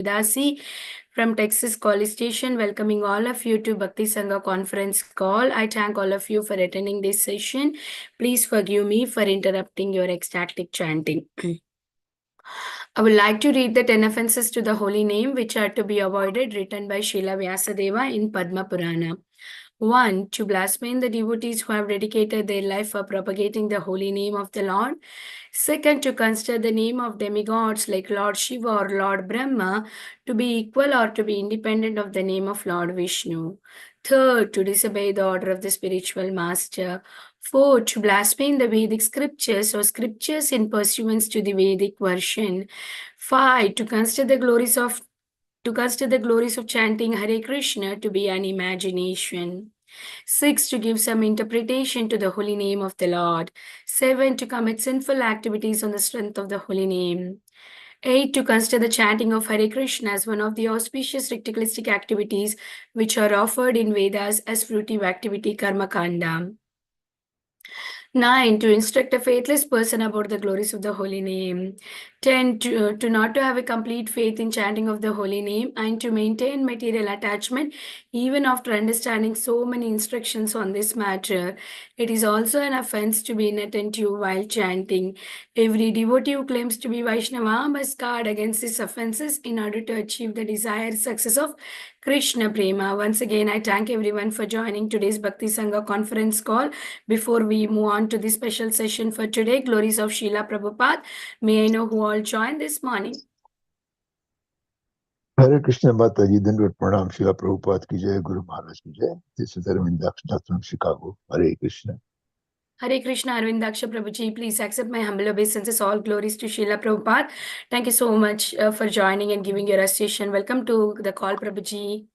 Dasi from Texas College Station, welcoming all of you to Bhakti Sanga conference call. I thank all of you for attending this session. Please forgive me for interrupting your ecstatic chanting. I would like to read the 10 offenses to the holy name which are to be avoided, written by Srila Vyasadeva in Padma Purana. 1. To blaspheme the devotees who have dedicated their life for propagating the holy name of the Lord. 2. To consider the name of demigods like Lord Shiva or Lord Brahma to be equal or to be independent of the name of Lord Vishnu. 3. To disobey the order of the spiritual master. 4. To blaspheme the Vedic scriptures or scriptures in pursuance to the Vedic version. 5. To consider the glories of chanting Hare Krishna to be an imagination. 6. To give some interpretation to the holy name of the Lord. 7. To commit sinful activities on the strength of the holy name. 8. To consider the chanting of Hare Krishna as one of the auspicious ritualistic activities which are offered in Vedas as fruitive activity karma kanda. 9. To instruct a faithless person about the glories of the holy name. 10. To not to have a complete faith in chanting of the holy name and to maintain material attachment even after understanding so many instructions on this matter. It is also an offense to be inattentive while chanting. Every devotee who claims to be Vaishnava must guard against these offenses in order to achieve the desired success of Krishna Prema. Once again, I thank everyone for joining today's Bhakti Sangha conference call. Before we move on to the special session for today, Glories of Srila Prabhupada, may I know who all joined this morning? Hare Krishna Mataji, Dandavat Pranam, Srila Prabhupada ki jai, Guru Maharaj ki jai. This is Vinita from Chicago. Hare Krishna. Hare Krishna, Arvindaksha Prabhuji, please accept my humble obeisances. All glories to Srila Prabhupada. Thank you so much for joining and giving your recitation. Welcome to the call, Prabhuji.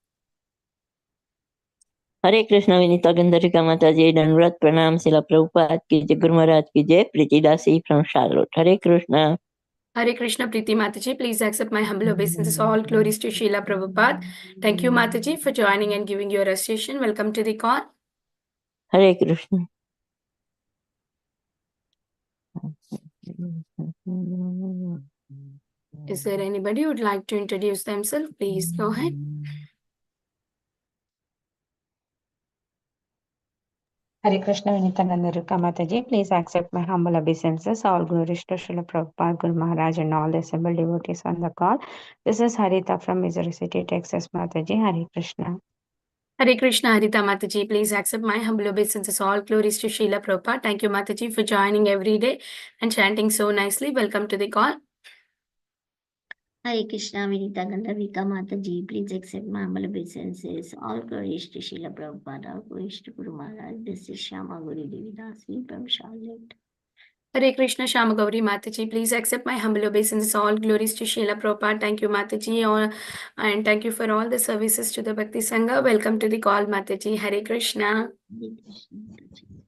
Hare Krishna, Vinita Gandharvika Mataji, Dandavat Pranam, Srila Prabhupada ki jai, Guru Maharaj ki jai, Preeti Dasi from Charlotte. Hare Krishna. Hare Krishna, Preeti Mataji, please accept my humble obeisances. All glories to Srila Prabhupada. Thank you, Mataji, for joining and giving your recitation. Welcome to the call. Hare Krishna. Is there anybody who would like to introduce themselves? Please go ahead. Hare Krishna, Vinita Gandharvika Mataji, please accept my humble obeisances. All glories to Srila Prabhupada, Guru Maharaj, and all the assembled devotees on the call. This is Harita from Missouri City, Texas, Mataji. Hare Krishna. Hare Krishna, Harita Mataji, please accept my humble obeisances. All glories to Srila Prabhupada. Thank you, Mataji, for joining every day and chanting so nicely. Welcome to the call. Hare Krishna, Vinita Gandharvika Mataji, please accept my humble obeisances. All glories to Srila Prabhupada, all glories to Guru Maharaj. This is Shama Guru Devidasi from Charlotte. Hare Krishna, Shama Gauri Mataji, please accept my humble obeisances. All glories to Srila Prabhupada. Thank you, Mataji, and thank you for all the services to the Bhakti Sangha. Welcome to the call, Mataji. Hare Krishna.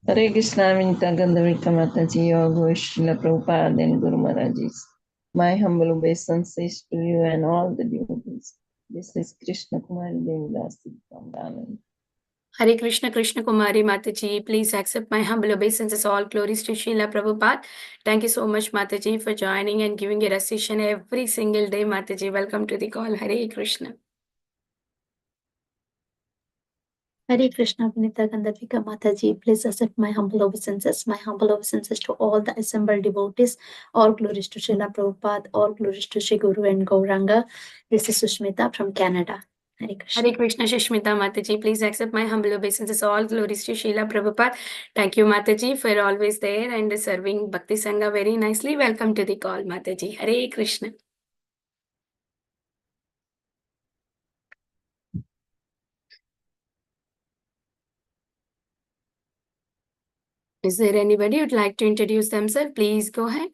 Hare Krishna, Vinita Gandharvika Mataji, all glories to Srila Prabhupada and Guru Maharaj. My humble obeisances to you and all the devotees. This is Krishna Kumari Devidasi from Anand. Hare Krishna, Krishna Kumari Mataji, please accept my humble obeisances. All glories to Srila Prabhupada. Thank you so much, Mataji, for joining and giving a recitation every single day, Mataji. Welcome to the call. Hare Krishna. Hare Krishna, Vinita Gandharvika Mataji, please accept my humble obeisances. My humble obeisances to all the assembled devotees. All glories to Srila Prabhupada. All glories to Shri Guru and Gauranga. This is Susmita from Canada. Hare Krishna. Hare Krishna, Susmita Mataji, please accept my humble obeisances. All glories to Srila Prabhupada. Thank you, Mataji, for always there and serving Bhakti Sangha very nicely. Welcome to the call, Mataji. Hare Krishna. Is there anybody who would like to introduce themselves? Please go ahead.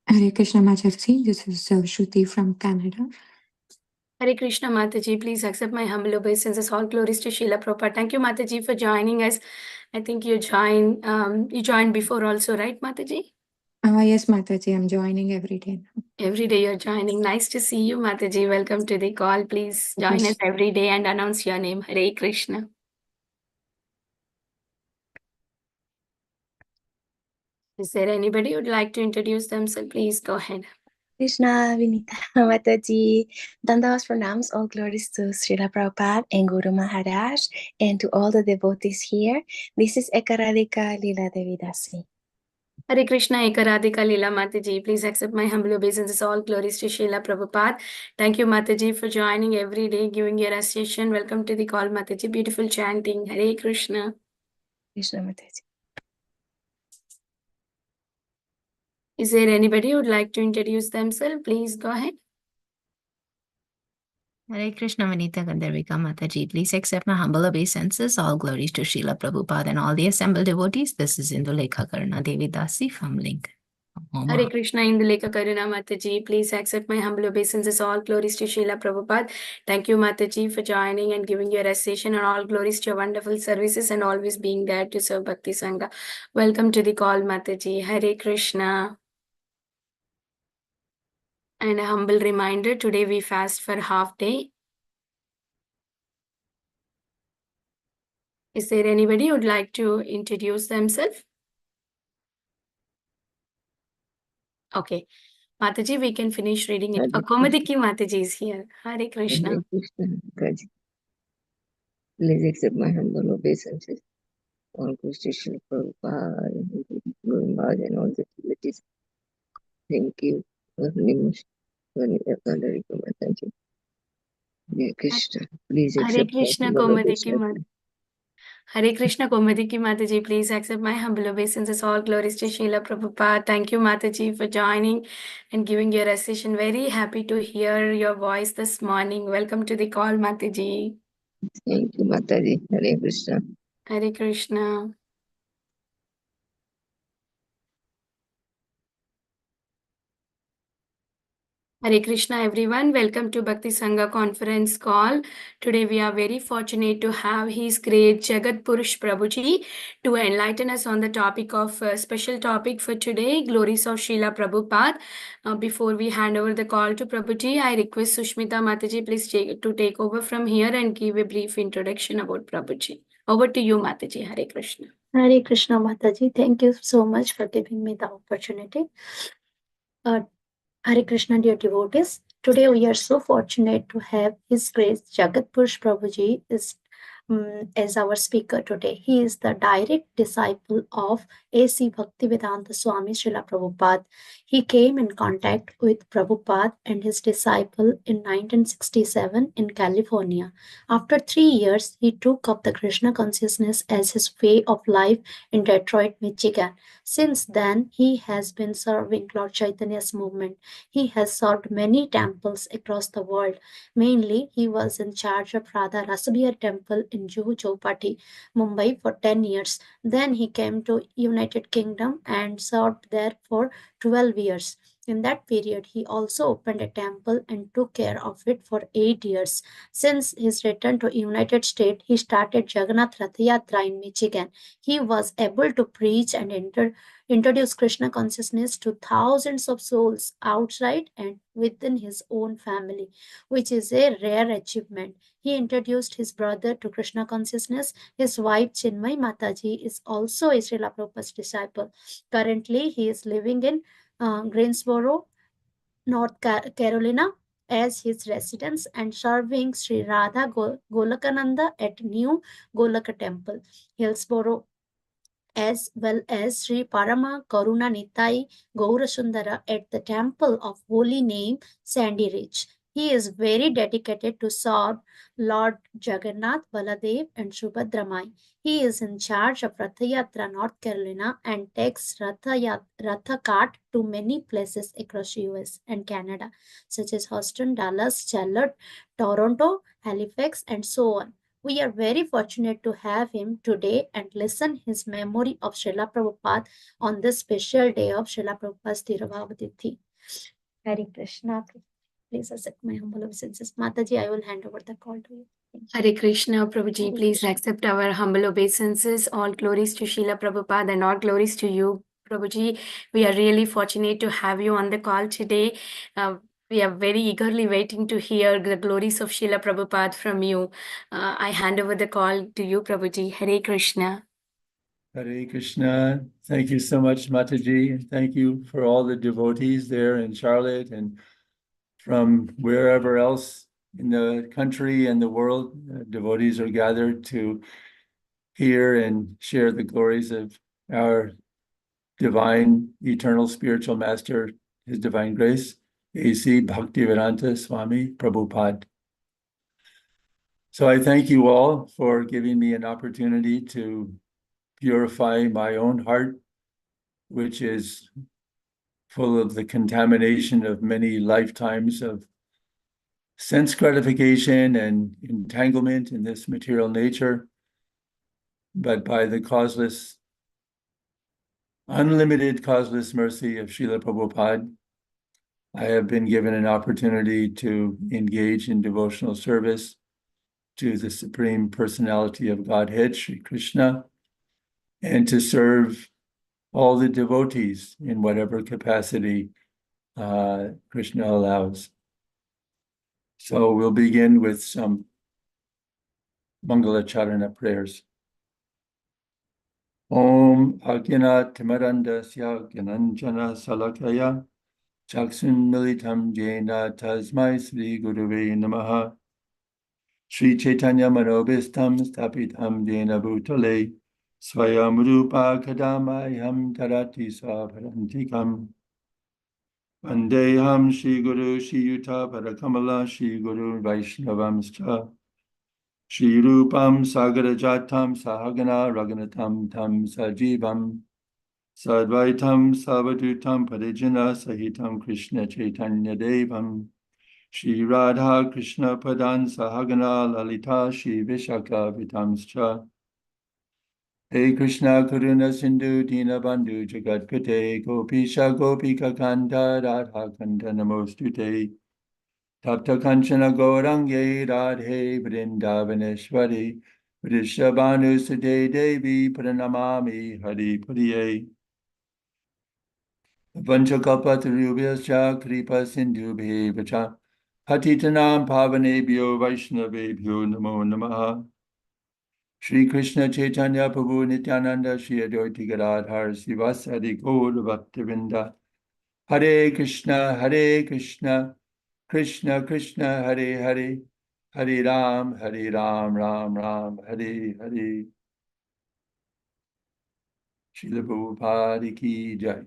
Hare Krishna Mataji, this is Shruti from Canada. Hare Krishna Mataji, please accept my humble obeisances. All glories to Srila Prabhupada. Thank you, Mataji, for joining us. I think you joined before also, right, Mataji? Yes, Mataji, I'm joining every day now. Every day you're joining. Nice to see you, Mataji. Welcome to the call. Please join us every day and announce your name. Hare Krishna. Is there anybody who would like to introduce themselves? Please go ahead. Krishna, Vinita Mataji, Dandas pranams, all glories to Srila Prabhupada and Guru Maharaj, and to all the devotees here. This is Ekaradika Lila Devidasi. Hare Krishna, Ekaradika Lila Mataji. Please accept my humble obeisances. All glories to Srila Prabhupada. Thank you, Mataji, for joining every day, giving your association. Welcome to the call, Mataji. Beautiful chanting. Hare Krishna. Krishna Mataji. Is there anybody who would like to introduce themselves? Please go ahead. Hare Krishna, Vinita Gandharvika Mataji. Please accept my humble obeisances. All glories to Srila Prabhupada and all the assembled devotees. This is Indulekha Karna Devi Dasi from Link. Hare Krishna, Indulekha Karuna Mataji. Please accept my humble obeisances. All glories to Srila Prabhupada. Thank you, Mataji, for joining and giving your association, and all glories to your wonderful services and always being there to serve Bhakti Sanga. Welcome to the call, Mataji. Hare Krishna. And a humble reminder, today we fast for half day. Is there anybody who would like to introduce themselves? Okay. Mataji, we can finish reading it. Akomadiki Mataji is here. Hare Krishna. Hare Krishna, Mataji. Please accept my humble obeisances. All glories to Srila Prabhupada, Guru Maharaj, and all the devotees. Thank you very much, Vinita Gandharvika Mataji. Hare Krishna, please Hare accept my Krishna, humble Komadiki obeisances. Hare Krishna, Komadiki Mataji. Please accept my humble obeisances. All glories to Srila Prabhupada. Thank you, Mataji, for joining and giving your association. Very happy to hear your voice this morning. Welcome to the call, Mataji. Thank you, Mataji. Hare Krishna. Hare Krishna. Hare Krishna, everyone. Welcome to Bhakti Sangha conference call. Today we are very fortunate to have His Great Jagat Purush Prabhuji to enlighten us on the topic of special topic for today, Glories of Srila Prabhupada. Before we hand over the call to Prabhuji, I request Susmita Mataji please take over from here and give a brief introduction about Prabhuji. Over to you, Mataji. Hare Krishna. Hare Krishna, Mataji. Thank you so much for giving me the opportunity. Hare Krishna, dear devotees. Today we are so fortunate to have His Grace Jagat Purush Prabhuji as our speaker today. He is the direct disciple of A.C. Bhaktivedanta Swami Srila Prabhupada. He came in contact with Prabhupada and his disciple in 1967 in California. After 3 years, he took up the Krishna consciousness as his way of life in Detroit, Michigan. Since then, he has been serving Lord Chaitanya's movement. He has served many temples across the world. Mainly, he was in charge of Radha Rasabir Temple in Juhu Chowpatty, Mumbai for 10 years. Then he came to United Kingdom and served there for 12 years. In that period, he also opened a temple and took care of it for 8 years. Since his return to United States, he started Jagannath Rath Yatra in Michigan. He was able to preach and introduce Krishna consciousness to thousands of souls outside and within his own family, which is a rare achievement. He introduced his brother to Krishna consciousness. His wife Chinmay Mataji is also a Srila Prabhupada's disciple. Currently, he is living in Greensboro, North Carolina as his residence and serving Sri Radha Golakananda at New Golaka Temple, Hillsboro, as well as Sri Parama Karuna Nitai Gaurasundara at the Temple of Holy Name, Sandy Ridge. He is very dedicated to serve Lord Jagannath, Baladev, and Subhadramai. He is in charge of Ratha Yatra, North Carolina, and takes Ratha Cart to many places across US and Canada, such as Houston, Dallas, Charlotte, Toronto, Halifax, and so on. We are very fortunate to have him today and listen his memory of Srila Prabhupada on this special day of Srila Prabhupada's Tiruvavatithi. Hare Krishna. Please accept my humble obeisances. Mataji, I will hand over the call to you. Hare Krishna, Prabhuji, Hare please Krishna. accept our humble obeisances. All glories to Srila Prabhupada and all glories to you, Prabhuji. We are really fortunate to have you on the call today. We are very eagerly waiting to hear the glories of Srila Prabhupada from you. I hand over the call to you, Prabhuji. Hare Krishna. Hare Krishna. Thank you so much, Mataji. And thank you for all the devotees there in Charlotte and from wherever else in the country and the world. Devotees are gathered to hear and share the glories of our divine, eternal spiritual master, His Divine Grace, A.C. Bhaktivedanta Swami Prabhupada. So I thank you all for giving me an opportunity to purify my own heart, which is full of the contamination of many lifetimes of sense gratification and entanglement in this material nature. But by the causeless, unlimited causeless mercy of Srila Prabhupada, I have been given an opportunity to engage in devotional service to the Supreme Personality of Godhead, Sri Krishna, and to serve all the devotees in whatever capacity Krishna allows. So we'll begin with some Mangala Charana prayers. Om Agina Timarandasya Gyananjana Salakaya Chaksun Militam Jena Tasmai Sri Guruve Namaha Sri Chaitanya Manobistam Stapitam Jena Bhutale Swayam Rupa Kadamayam Tarati Swaparantikam Vandeham Shri Guru Shri Yuta Parakamala Shri Guru Vaishnavamscha Shri Rupam Sagarajatam Sahagana Raghunatam Tam Sajivam Sadvaitam Savadutam Parijana Sahitam Krishna Chaitanya Devam Shri Radha Krishna Padan Sahagana Lalita Shri Vishaka Vitamscha Hey Krishna Karuna Sindhu Dinabandhu Jagatpate Gopisha Gopika Kanta Radha Kanta Namostute Tapta Kanchana Gaurange Radhe Vrindavaneshwari Vrishabhanu Sade Devi Pranamami Hari Puriye Vanchakalpatarubhyascha Kripa Sindhubhe Vacha Patitanam Pavanebhyo Vaishnavebhyo Namo Namaha Shri Krishna Chaitanya Prabhu Nityananda Shri Advaita Gadadhar Sivasadi Gaur Bhaktivinda Hare Krishna Krishna Krishna Hare Hare Hare Ram Ram Ram Hare Hare Srila Prabhupada Ki Jai.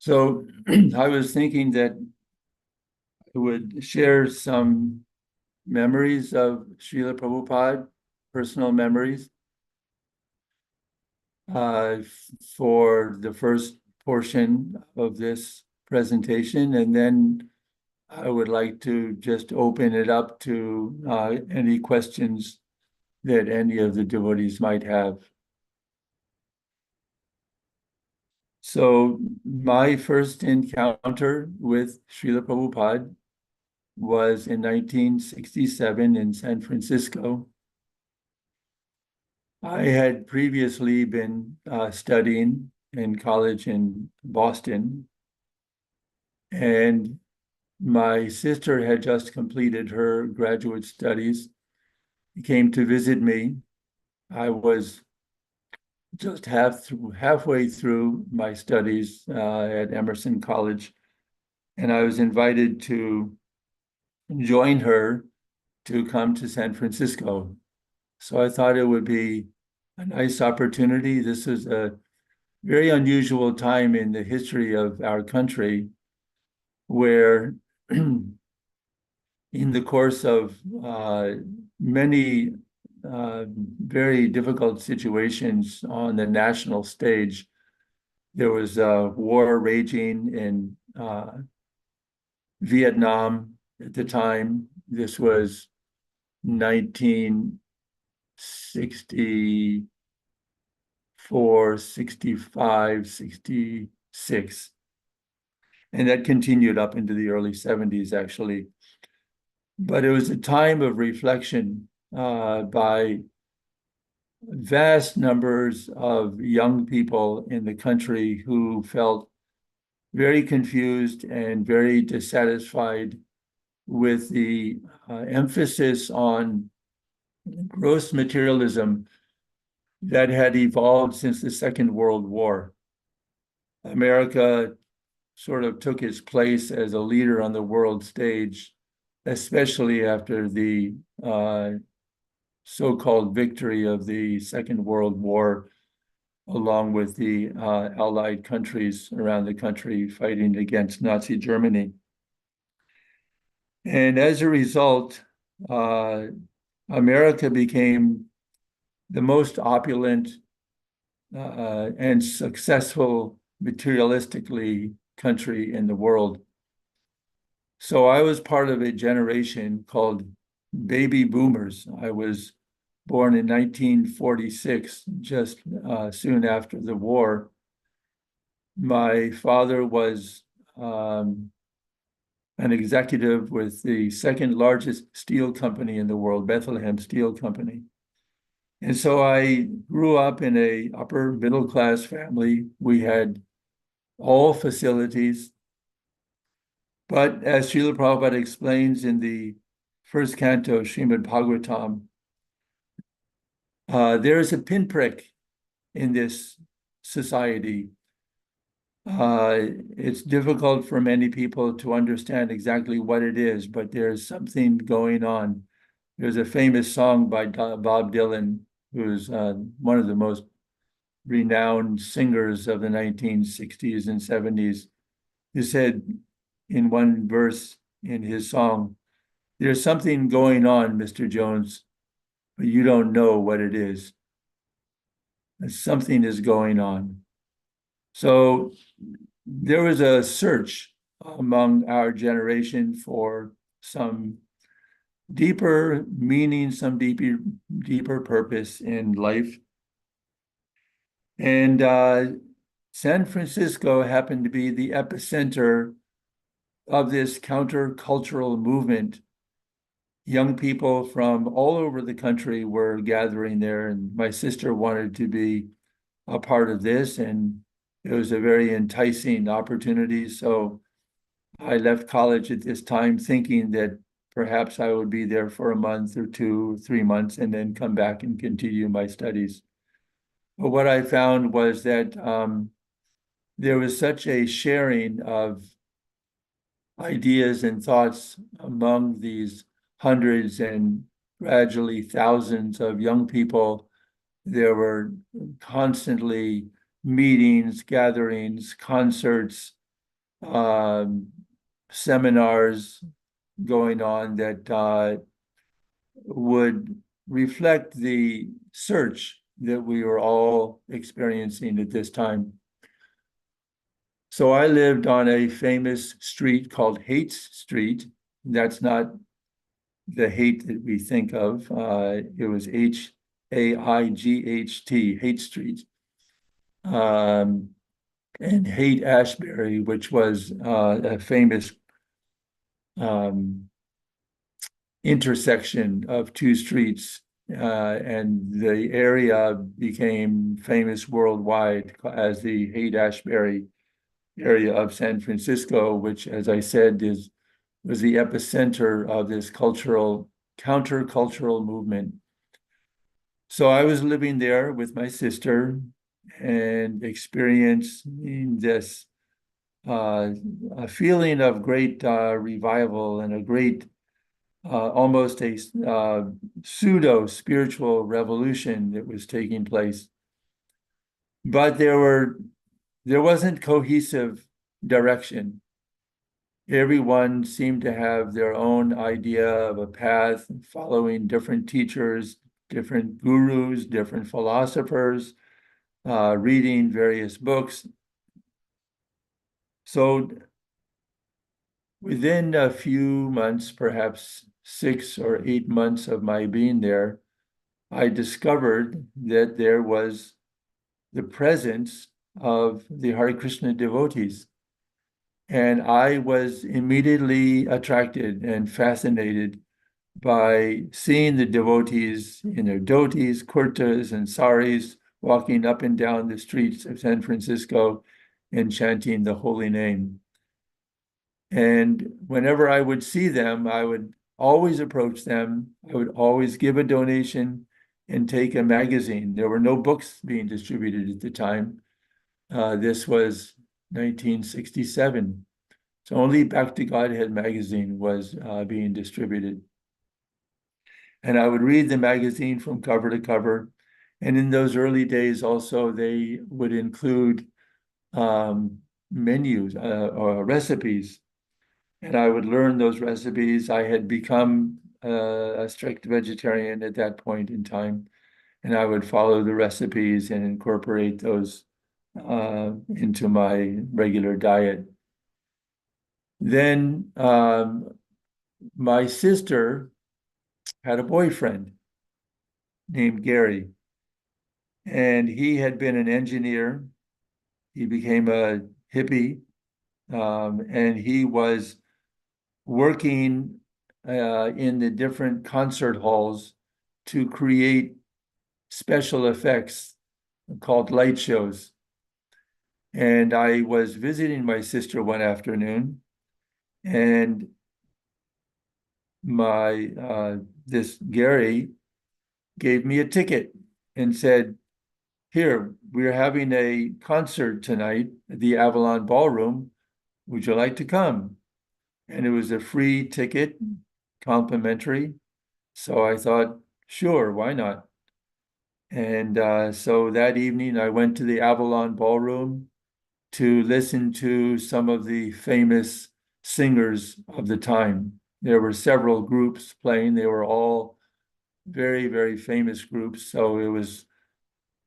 So I was thinking that I would share some memories of Srila Prabhupada, personal memories, for the first portion of this presentation. And then I would like to just open it up to any questions that any of the devotees might have. So my first encounter with Srila Prabhupada was in 1967 in San Francisco. I had previously been studying in college in Boston, and my sister had just completed her graduate studies. She came to visit me. I was just halfway through my studies at Emerson College, and I was invited to join her to come to San Francisco. So I thought it would be a nice opportunity. This is a very unusual time in the history of our country where in the course of many very difficult situations on the national stage, there was a war raging in Vietnam at the time. This was 1964, 65, 66. And that continued up into the early 70s, actually. But it was a time of reflection by vast numbers of young people in the country who felt very confused and very dissatisfied with the emphasis on gross materialism that had evolved since the Second World War. America sort of took its place as a leader on the world stage, especially after the so-called victory of the Second World War, along with the Allied countries around the country fighting against Nazi Germany. And as a result, America became the most opulent and successful materialistically country in the world. So I was part of a generation called baby boomers. I was born in 1946, just soon after the war. My father was an executive with the second largest steel company in the world, Bethlehem Steel Company. And so I grew up in a upper middle class family. We had all facilities. But as Srila Prabhupada explains in the first canto, Srimad Bhagavatam, there is a pinprick in this society. It's difficult for many people to understand exactly what it is, but there's something going on. There's a famous song by Bob Dylan, who's one of the most renowned singers of the 1960s and 70s, who said in one verse in his song, "There's something going on, Mr. Jones, but you don't know what it is." Something is going on. So there was a search among our generation for some deeper meaning, some deeper purpose in life. And San Francisco happened to be the epicenter of this countercultural movement. Young people from all over the country were gathering there, and my sister wanted to be a part of this, and it was a very enticing opportunity. So I left college at this time thinking that perhaps I would be there for a month or 2, 3 months and then come back and continue my studies. But what I found was that there was such a sharing of ideas and thoughts among these hundreds and gradually thousands of young people. There were constantly meetings, gatherings, concerts, seminars going on that would reflect the search that we were all experiencing at this time. So I lived on a famous street called Haight Street. That's not the hate that we think of. It was Haight, Haight Street. And Haight-Ashbury, which was a famous intersection of two streets, and the area became famous worldwide as the Haight-Ashbury area of San Francisco, which, as I said, was the epicenter of this countercultural movement. So I was living there with my sister and experiencing this a feeling of great revival and a great almost a pseudo-spiritual revolution that was taking place. But there wasn't cohesive direction. Everyone seemed to have their own idea of a path, following different teachers, different gurus, different philosophers, reading various books. So within a few months, perhaps 6 or 8 months of my being there, I discovered that there was the presence of the Hare Krishna devotees. And I was immediately attracted and fascinated by seeing the devotees in their dhotis, kurtas, and saris walking up and down the streets of San Francisco and chanting the holy name. And whenever I would see them, I would always approach them. I would always give a donation and take a magazine. There were no books being distributed at the time. This was 1967. So only Bhakti Godhead magazine was being distributed. And I would read the magazine from cover to cover. And in those early days also, they would include menus or recipes. And I would learn those recipes. I had become a strict vegetarian at that point in time. And I would follow the recipes and incorporate those into my regular diet. Then my sister had a boyfriend named Gary, and he had been an engineer. He became a hippie, and he was working in the different concert halls to create special effects called light shows. And I was visiting my sister one afternoon, and this Gary gave me a ticket and said, "Here, we're having a concert tonight at the Avalon Ballroom. Would you like to come?" And it was a free ticket, complimentary. So I thought, sure, why not? And so that evening I went to the Avalon Ballroom to listen to some of the famous singers of the time. There were several groups playing. They were all very, very famous groups. So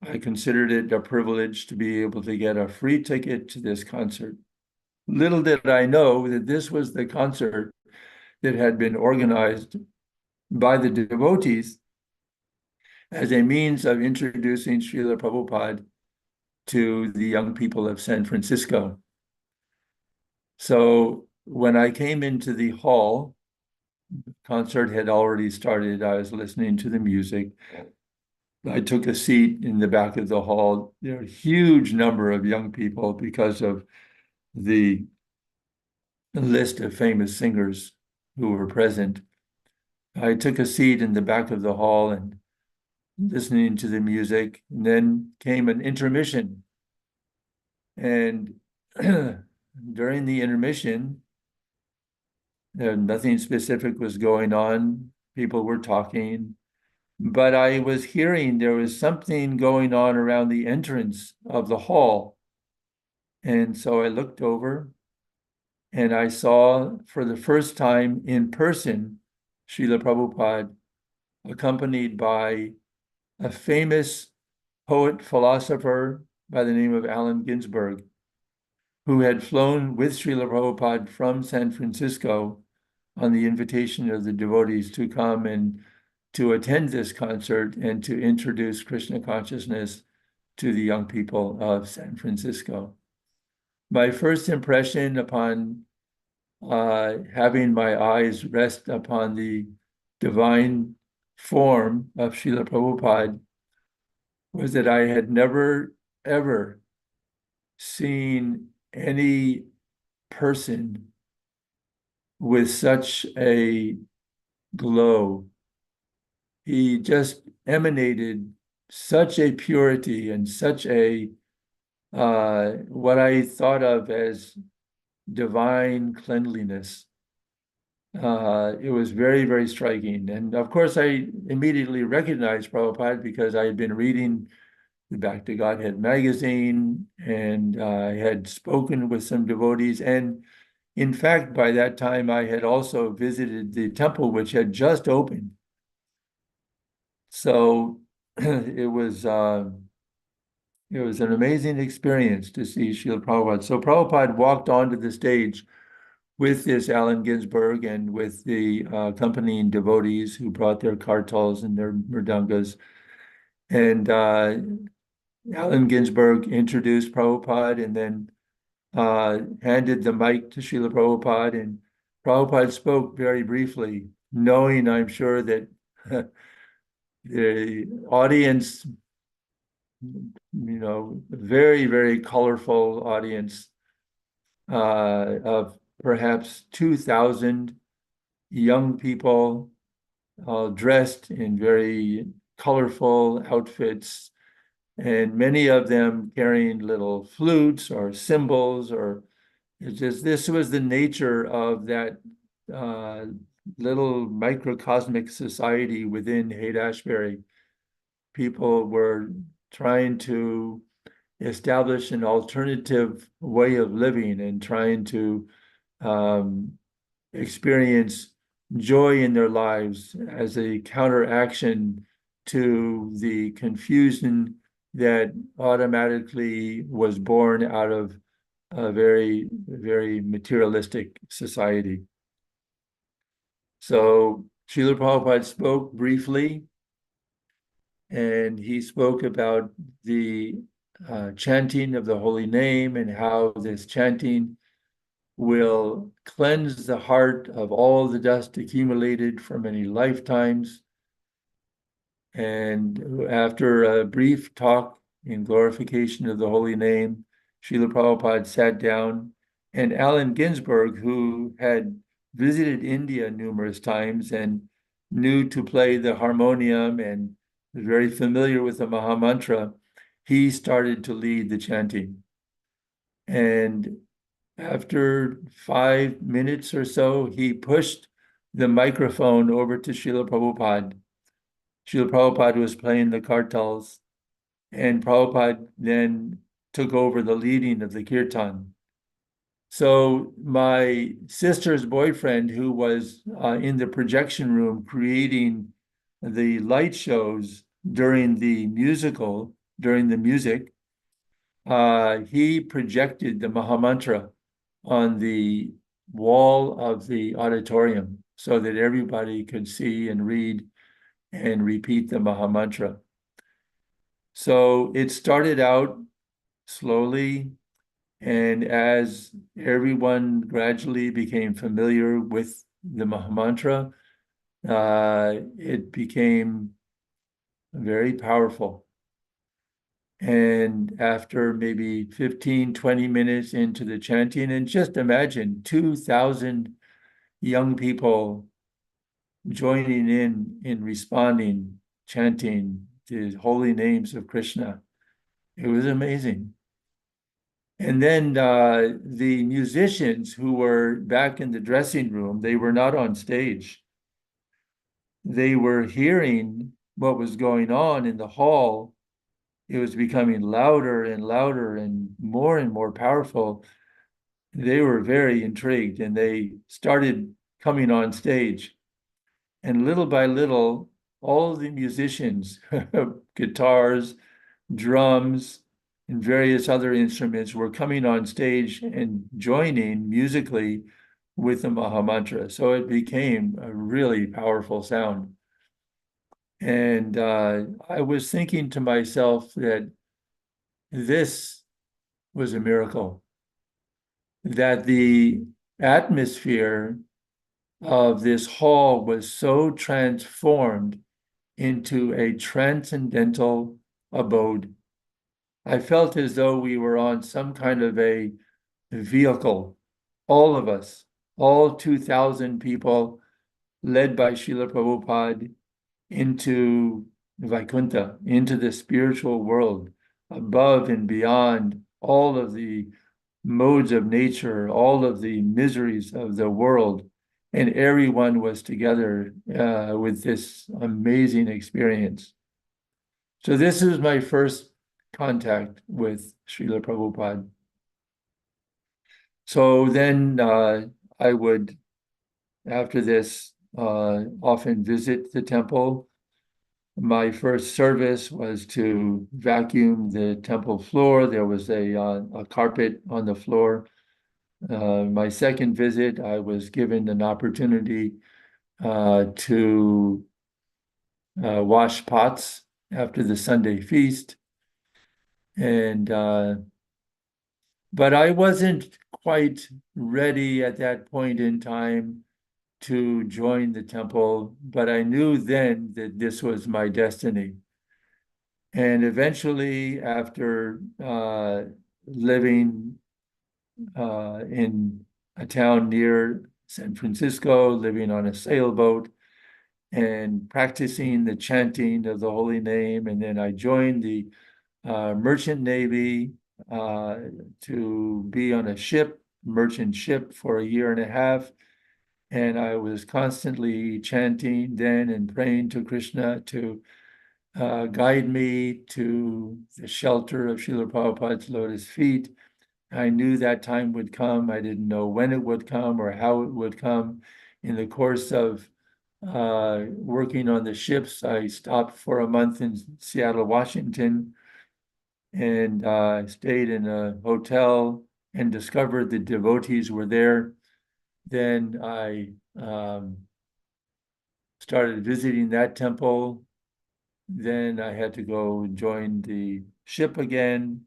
I considered it a privilege to be able to get a free ticket to this concert. Little did I know that this was the concert that had been organized by the devotees as a means of introducing Srila Prabhupada to the young people of San Francisco. So when I came into the hall, the concert had already started. I was listening to the music. I took a seat in the back of the hall. There were a huge number of young people because of the list of famous singers who were present. I took a seat in the back of the hall and listening to the music. And then came an intermission. And during the intermission, nothing specific was going on. People were talking. But I was hearing there was something going on around the entrance of the hall. And so I looked over and I saw for the first time in person Srila Prabhupada, accompanied by a famous poet philosopher by the name of Allen Ginsberg, who had flown with Srila Prabhupada from San Francisco on the invitation of the devotees to come and to attend this concert and to introduce Krishna consciousness to the young people of San Francisco. My first impression upon having my eyes rest upon the divine form of Srila Prabhupada was that I had never, ever seen any person with such a glow. He just emanated such a purity and such a, what I thought of as divine cleanliness. It was very, very striking. And of course, I immediately recognized Prabhupada because I had been reading the Bhakti Godhead magazine, and I had spoken with some devotees. And in fact, by that time, I had also visited the temple, which had just opened. So it was an amazing experience to see Srila Prabhupada. So Prabhupada walked onto the stage with this Allen Ginsberg and with the accompanying devotees who brought their kartals and their mridangas. And Allen Ginsberg introduced Prabhupada and then handed the mic to Srila Prabhupada. And Prabhupada spoke very briefly, knowing, I'm sure, that the audience, very, very colorful audience of perhaps 2,000 young people, all dressed in very colorful outfits, and many of them carrying little flutes or cymbals, or it's just, this was the nature of that little microcosmic society within Haight-Ashbury. People were trying to establish an alternative way of living and trying to experience joy in their lives as a counteraction to the confusion that automatically was born out of a very, very materialistic society. So Srila Prabhupada spoke briefly, and he spoke about the chanting of the holy name and how this chanting will cleanse the heart of all the dust accumulated for many lifetimes. And after a brief talk in glorification of the holy name, Srila Prabhupada sat down, and Allen Ginsberg, who had visited India numerous times and knew to play the harmonium and was very familiar with the Mahamantra, he started to lead the chanting. And after 5 minutes or so, he pushed the microphone over to Srila Prabhupada. Srila Prabhupada was playing the kartals, and Prabhupada then took over the leading of the kirtan. So my sister's boyfriend, who was in the projection room creating the light shows during the music, he projected the Mahamantra on the wall of the auditorium so that everybody could see and read and repeat the Mahamantra. So it started out slowly, and as everyone gradually became familiar with the Mahamantra, it became very powerful. And after maybe 15, 20 minutes into the chanting, and just imagine 2,000 young people joining in responding, chanting the holy names of Krishna. It was amazing. And then the musicians who were back in the dressing room, they were not on stage. They were hearing what was going on in the hall. It was becoming louder and louder and more powerful. They were very intrigued, and they started coming on stage. And little by little, all the musicians, guitars, drums, and various other instruments were coming on stage and joining musically with the Mahamantra. So it became a really powerful sound. And I was thinking to myself that this was a miracle, that the atmosphere of this hall was so transformed into a transcendental abode. I felt as though we were on some kind of a vehicle, all of us, all 2,000 people led by Srila Prabhupada into Vaikuntha, into the spiritual world, above and beyond all of the modes of nature, all of the miseries of the world. And everyone was together with this amazing experience. So this is my first contact with Srila Prabhupada. So then I would, after this, often visit the temple. My first service was to vacuum the temple floor. There was a carpet on the floor. My second visit, I was given an opportunity to wash pots after the Sunday feast. And but I wasn't quite ready at that point in time to join the temple, but I knew then that this was my destiny. And eventually, after living in a town near San Francisco, living on a sailboat and practicing the chanting of the holy name. And then I joined the merchant navy to be on a ship, merchant ship, for a year and a half. And I was constantly chanting then and praying to Krishna to guide me to the shelter of Srila Prabhupada's lotus feet. I knew that time would come. I didn't know when it would come or how it would come. In the course of working on the ships, I stopped for a month in Seattle, Washington, and stayed in a hotel and discovered the devotees were there. Then I started visiting that temple. Then I had to go join the ship again.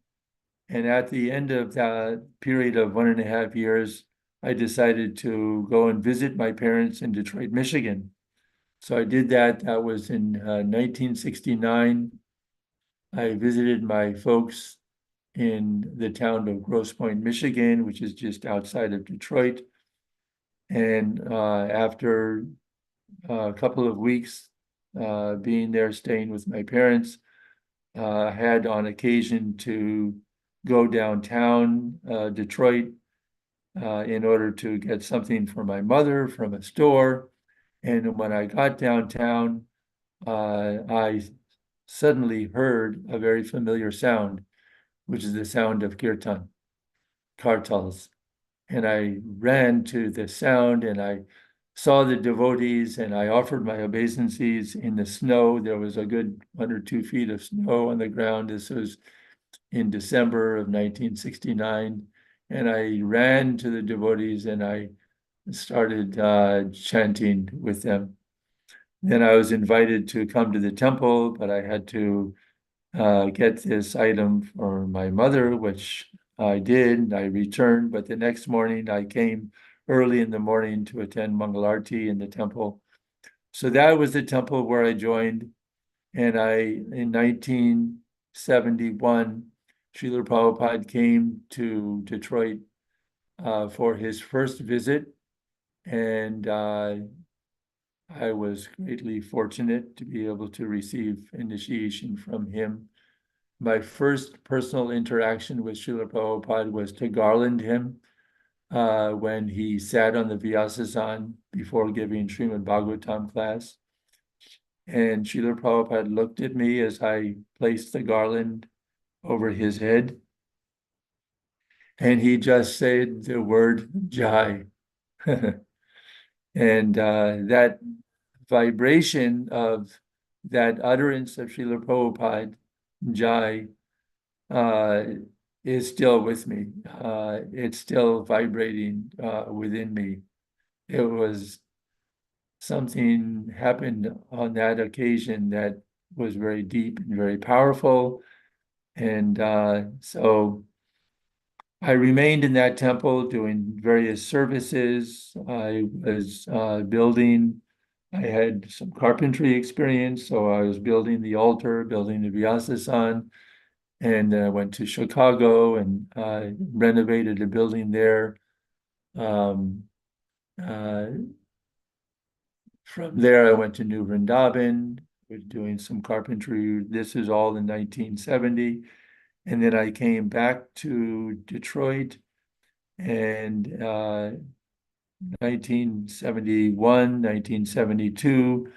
And at the end of that period of 1.5 years, I decided to go and visit my parents in Detroit, Michigan. So I did that. That was in 1969. I visited my folks in the town of Grosse Pointe, Michigan, which is just outside of Detroit. And after a couple of weeks being there, staying with my parents, I had on occasion to go downtown Detroit in order to get something for my mother from a store. And when I got downtown, I suddenly heard a very familiar sound, which is the sound of kirtan, kartals. And I ran to the sound and I saw the devotees and I offered my obeisances in the snow. There was a good 1 or 2 feet of snow on the ground. This was in December of 1969. And I ran to the devotees and I started chanting with them. Then I was invited to come to the temple, but I had to get this item for my mother, which I did, and I returned. But the next morning, I came early in the morning to attend Mangalarti in the temple. So that was the temple where I joined. And in 1971, Srila Prabhupada came to Detroit for his first visit. And I was greatly fortunate to be able to receive initiation from him. My first personal interaction with Srila Prabhupada was to garland him when he sat on the Vyasasan before giving Srimad Bhagavatam class. And Srila Prabhupada looked at me as I placed the garland over his head. And he just said the word Jai. And that vibration of that utterance of Srila Prabhupada, Jai, is still with me. It's still vibrating within me. It was something happened on that occasion that was very deep and very powerful. And so I remained in that temple doing various services. I was building. I had some carpentry experience, so I was building the altar, building the Vyasasan, and I went to Chicago and renovated a building there. From there, I went to New Vrindavan, was doing some carpentry. This is all in 1970. And then I came back to Detroit, and 1971, 1972,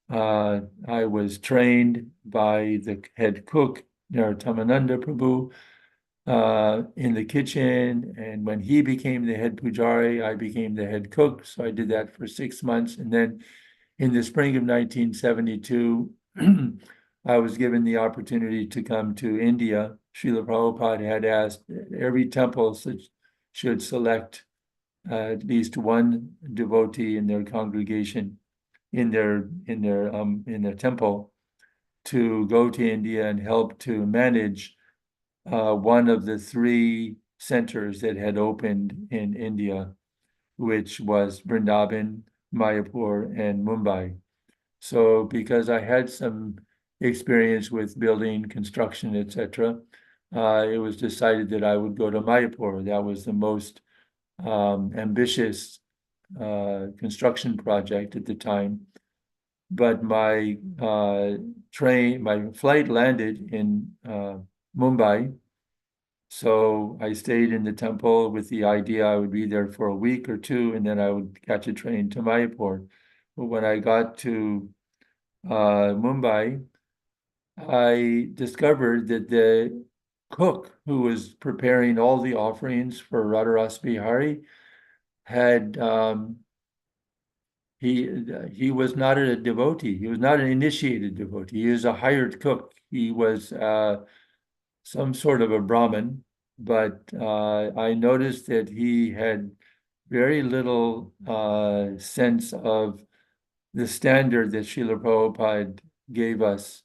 I was trained by the head cook, Narottamananda Prabhu, in the kitchen. And when he became the head pujari, I became the head cook. So I did that for 6 months. And then in the spring of 1972, I was given the opportunity to come to India. Srila Prabhupada had asked every temple should select at least one devotee in their congregation, in their temple, to go to India and help to manage one of the 3 centers that had opened in India, which was Vrindavan, Mayapur, and Mumbai. So because I had some experience with building, construction, etc., it was decided that I would go to Mayapur. That was the most ambitious construction project at the time. But my flight landed in Mumbai. So I stayed in the temple with the idea I would be there for a week or two, and then I would catch a train to Mayapur. But when I got to Mumbai, I discovered that the cook who was preparing all the offerings for Radharasa Bihari had he was not a devotee. He was not an initiated devotee. He was a hired cook. He was some sort of a Brahmin, but I noticed that he had very little sense of the standard that Srila Prabhupada gave us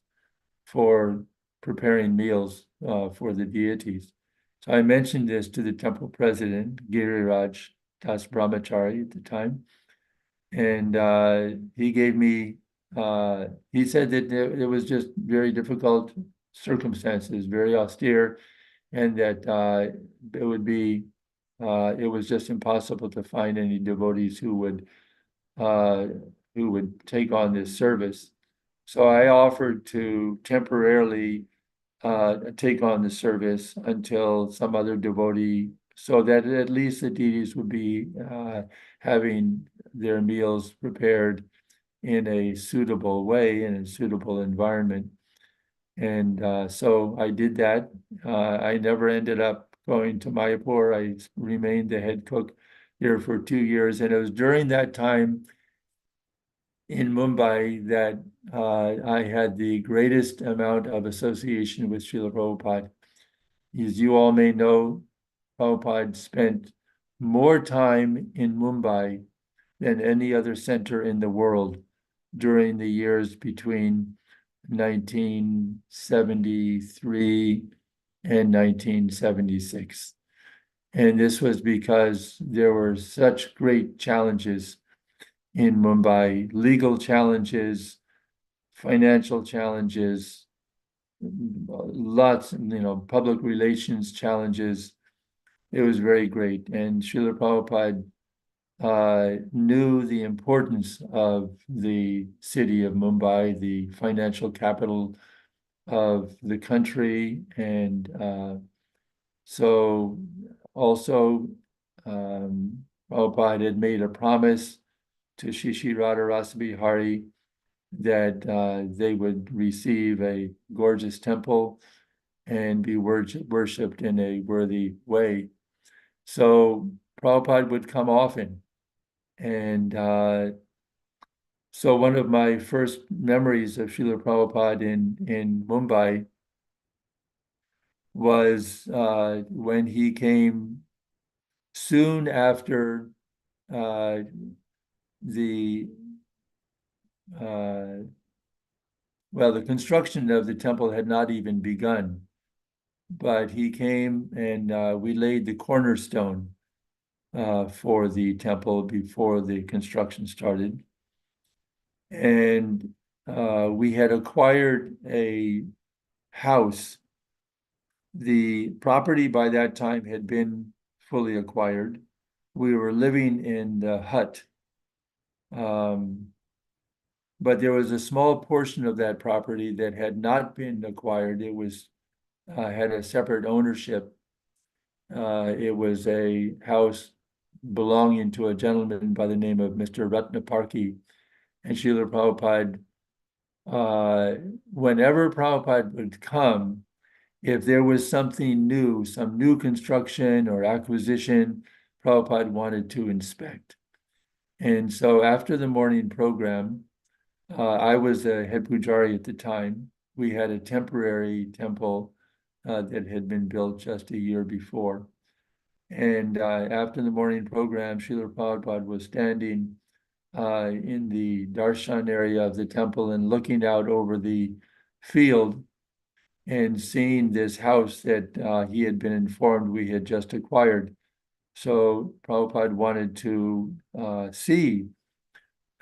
for preparing meals for the deities. So I mentioned this to the temple president, Giriraj Das Brahmachari at the time, and he gave me, he said that it was just very difficult circumstances, very austere, and that it would be, it was just impossible to find any devotees who would take on this service. So I offered to temporarily take on the service until some other devotee, so that at least the deities would be having their meals prepared in a suitable way, in a suitable environment. And so I did that. I never ended up going to Mayapur. I remained the head cook here for 2 years. And it was during that time in Mumbai that I had the greatest amount of association with Srila Prabhupada. As you all may know, Prabhupada spent more time in Mumbai than any other center in the world during the years between 1973 and 1976. And this was because there were such great challenges in Mumbai, legal challenges, financial challenges, lots, public relations challenges. It was very great. And Srila Prabhupada knew the importance of the city of Mumbai, the financial capital of the country. And so also Prabhupada had made a promise to Shishi Radharasa Bihari that they would receive a gorgeous temple and be worshipped in a worthy way. So Prabhupada would come often. And so one of my first memories of Srila Prabhupada in Mumbai was when he came soon after the construction of the temple had not even begun, but he came and we laid the cornerstone for the temple before the construction started. And we had acquired a house. The property by that time had been fully acquired. We were living in the hut. But there was a small portion of that property that had not been acquired. It was had a separate ownership. It was a house belonging to a gentleman by the name of Mr. Ratnaparki. And Srila Prabhupada, whenever Prabhupada would come, if there was something new, some new construction or acquisition, Prabhupada wanted to inspect. And so after the morning program, I was a head pujari at the time. We had a temporary temple that had been built just a year before. And after the morning program, Srila Prabhupada was standing in the darshan area of the temple and looking out over the field and seeing this house that he had been informed we had just acquired. So Prabhupada wanted to see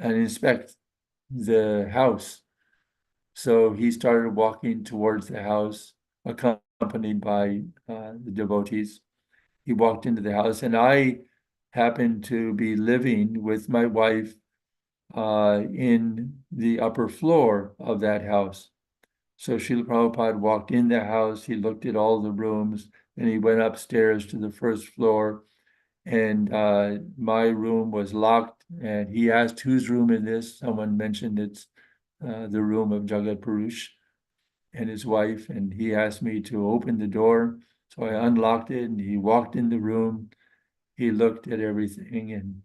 and inspect the house. So he started walking towards the house, accompanied by the devotees. He walked into the house, and I happened to be living with my wife in the upper floor of that house. So Srila Prabhupada walked in the house, he looked at all the rooms, and he went upstairs to the first floor, and my room was locked, and he asked, whose room is this? Someone mentioned it's the room of Jagat Purush and his wife, and he asked me to open the door. So I unlocked it, and he walked in the room. He looked at everything, and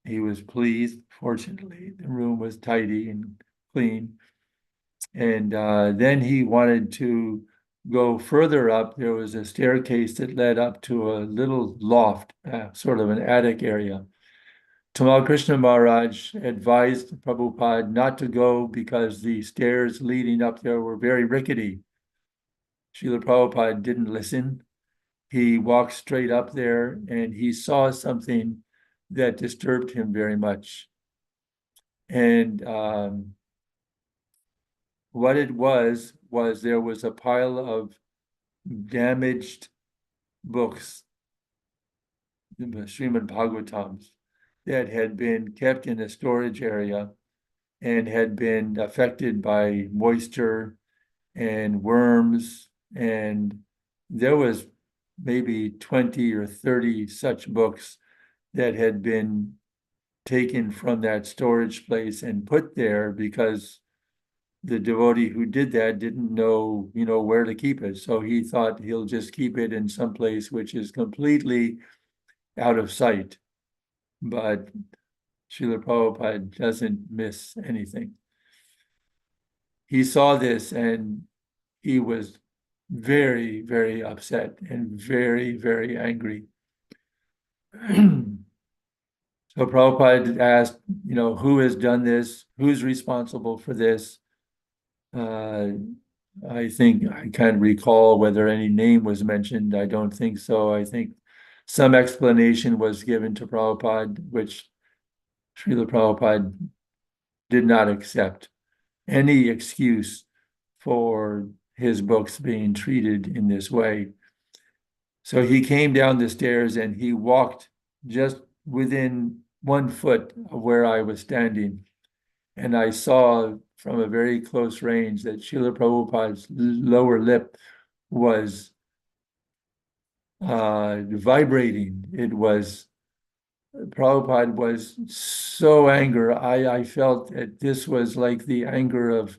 he was pleased. Fortunately, the room was tidy and clean. And then he wanted to go further up. There was a staircase that led up to a little loft, sort of an attic area. Tamal Krishna Maharaj advised Prabhupada not to go because the stairs leading up there were very rickety. Srila Prabhupada didn't listen. He walked straight up there and he saw something that disturbed him very much. And what it was there was a pile of damaged books, the Srimad Bhagavatams, that had been kept in a storage area and had been affected by moisture and worms. And there was maybe 20 or 30 such books that had been taken from that storage place and put there because the devotee who did that didn't know, where to keep it. So he thought he'll just keep it in some place which is completely out of sight. But Srila Prabhupada doesn't miss anything. He saw this and he was very, very upset and very, very angry. So Prabhupada asked, who has done this? Who's responsible for this? I think I can't recall whether any name was mentioned. I don't think so. I think some explanation was given to Prabhupada, which Srila Prabhupada did not accept any excuse for his books being treated in this way. So he came down the stairs and he walked just within 1 foot of where I was standing. And I saw from a very close range that Srila Prabhupada's lower lip was vibrating. Prabhupada was so angry. I felt that this was like the anger of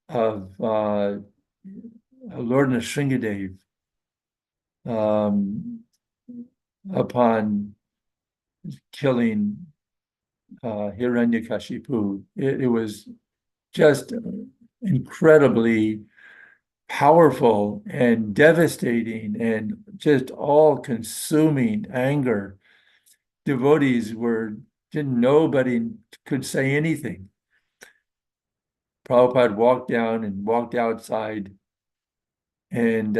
Lord Nrsingadev upon killing Hiranyakashipu. It was just incredibly powerful and devastating and just all-consuming anger. Devotees nobody could say anything. Prabhupada walked down and walked outside and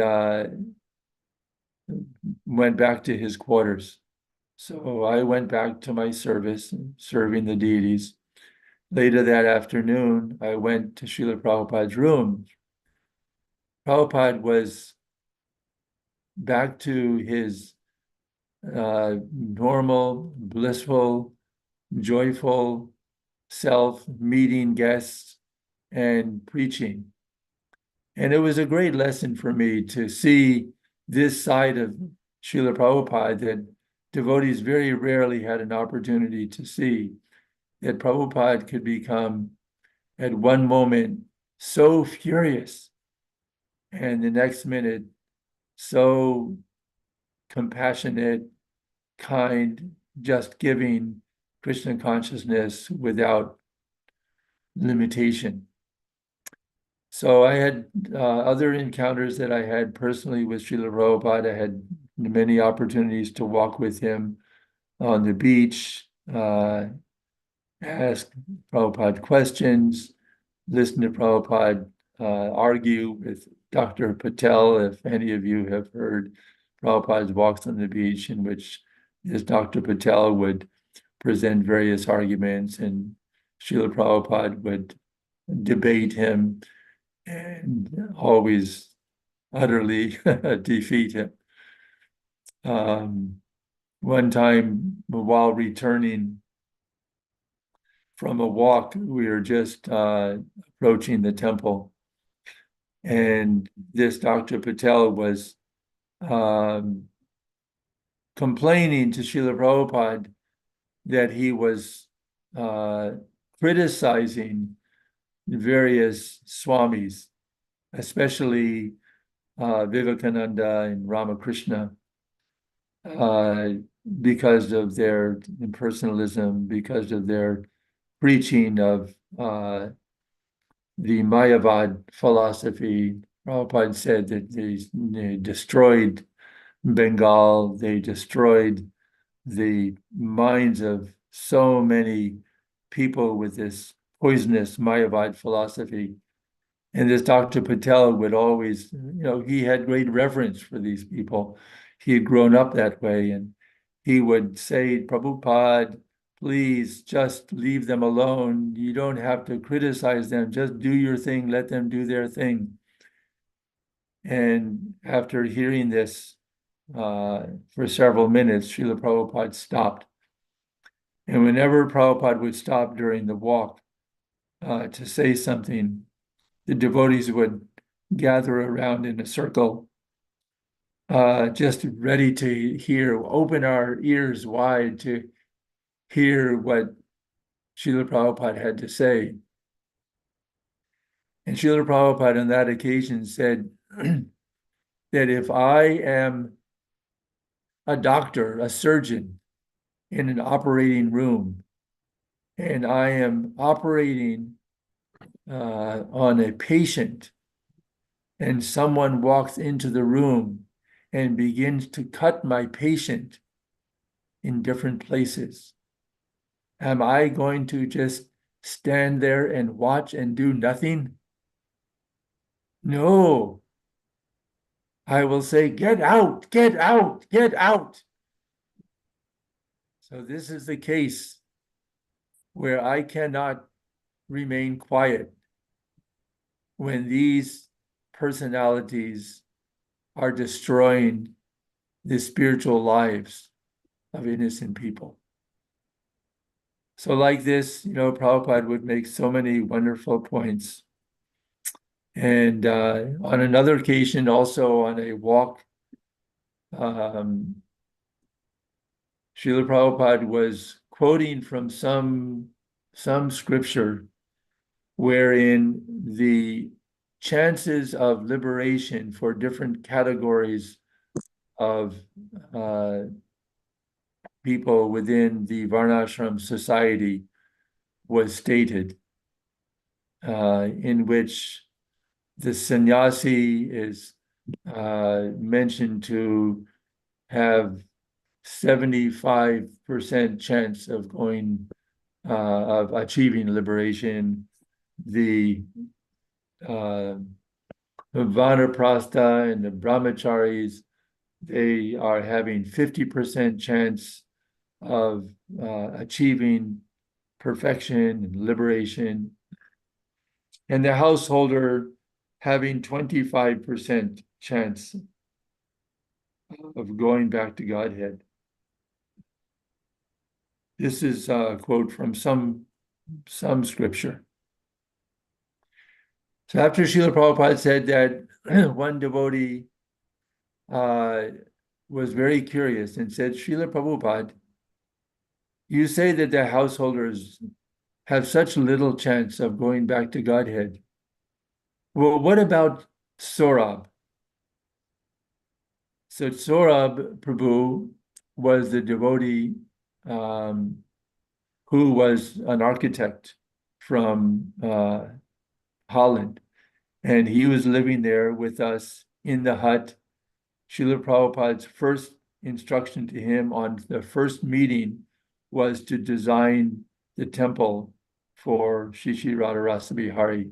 went back to his quarters. So I went back to my service, serving the deities. Later that afternoon, I went to Srila Prabhupada's room. Prabhupada was back to his normal, blissful, joyful self, meeting guests and preaching. And it was a great lesson for me to see this side of Srila Prabhupada that devotees very rarely had an opportunity to see, that Prabhupada could become at one moment so furious and the next minute so compassionate, kind, just giving Krishna consciousness without limitation. So I had other encounters that I had personally with Srila Prabhupada. I had many opportunities to walk with him on the beach, ask Prabhupada questions, listen to Prabhupada argue with Dr. Patel. If any of you have heard Prabhupada's Walks on the Beach, in which this Dr. Patel would present various arguments and Srila Prabhupada would debate him and always utterly defeat him. one time while returning from a walk, we were just approaching the temple, and this Dr. Patel was complaining to Srila Prabhupada that he was criticizing various swamis, especially Vivekananda and Ramakrishna, because of their impersonalism, because of their preaching of the Mayavad philosophy. Prabhupada said that they destroyed Bengal, they destroyed the minds of so many people with this poisonous Mayavad philosophy. And this Dr. Patel would always, he had great reverence for these people. He had grown up that way, and he would say, Prabhupada, please just leave them alone. You don't have to criticize them. Just do your thing. Let them do their thing. And after hearing this for several minutes, Srila Prabhupada stopped. And whenever Prabhupada would stop during the walk to say something, the devotees would gather around in a circle, just ready to hear, open our ears wide to hear what Srila Prabhupada had to say. And Srila Prabhupada on that occasion said that if I am a doctor, a surgeon in an operating room, and I am operating on a patient, and someone walks into the room and begins to cut my patient in different places, am I going to just stand there and watch and do nothing? No. I will say, get out, get out, get out. So this is the case where I cannot remain quiet when these personalities are destroying the spiritual lives of innocent people. So like this, Prabhupada would make so many wonderful points. And on another occasion, also on a walk, Srila Prabhupada was quoting from some scripture wherein the chances of liberation for different categories of people within the Varnashram society was stated, in which the sannyasi is mentioned to have 75% chance of of achieving liberation. The vanaprastha and the brahmacharis, they are having 50% chance of achieving perfection and liberation, and the householder having 25% chance of going back to Godhead. This is a quote from some scripture. So after Srila Prabhupada said that, one devotee was very curious and said, Srila Prabhupada, you say that the householders have such little chance of going back to Godhead. Well, what about Saurabh? So Saurabh Prabhu was the devotee who was an architect from Holland, and he was living there with us in the hut. Srila Prabhupada's first instruction to him on the first meeting was to design the temple for Shri Shri Radharasa Bihari.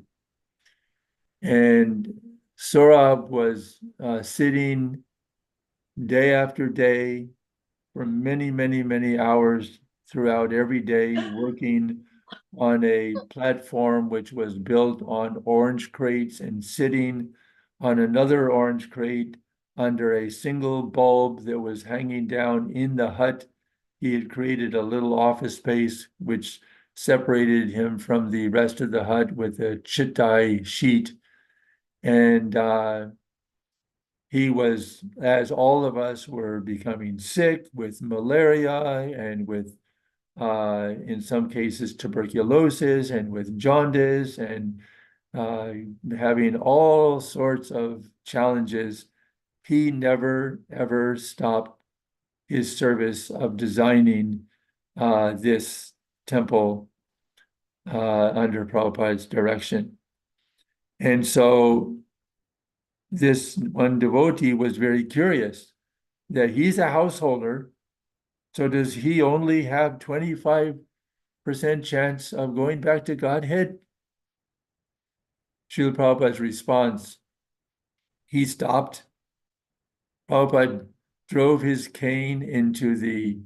And Saurabh was sitting day after day for many, many, many hours throughout every day, working on a platform which was built on orange crates and sitting on another orange crate under a single bulb that was hanging down in the hut. He had created a little office space which separated him from the rest of the hut with a chittai sheet. And he was, as all of us were becoming sick with malaria and with, in some cases, tuberculosis and with jaundice and having all sorts of challenges, he never, ever stopped his service of designing this temple under Prabhupada's direction. And so this one devotee was very curious that he's a householder, so does he only have 25% chance of going back to Godhead? Srila Prabhupada's response, he stopped. Prabhupada drove his cane into the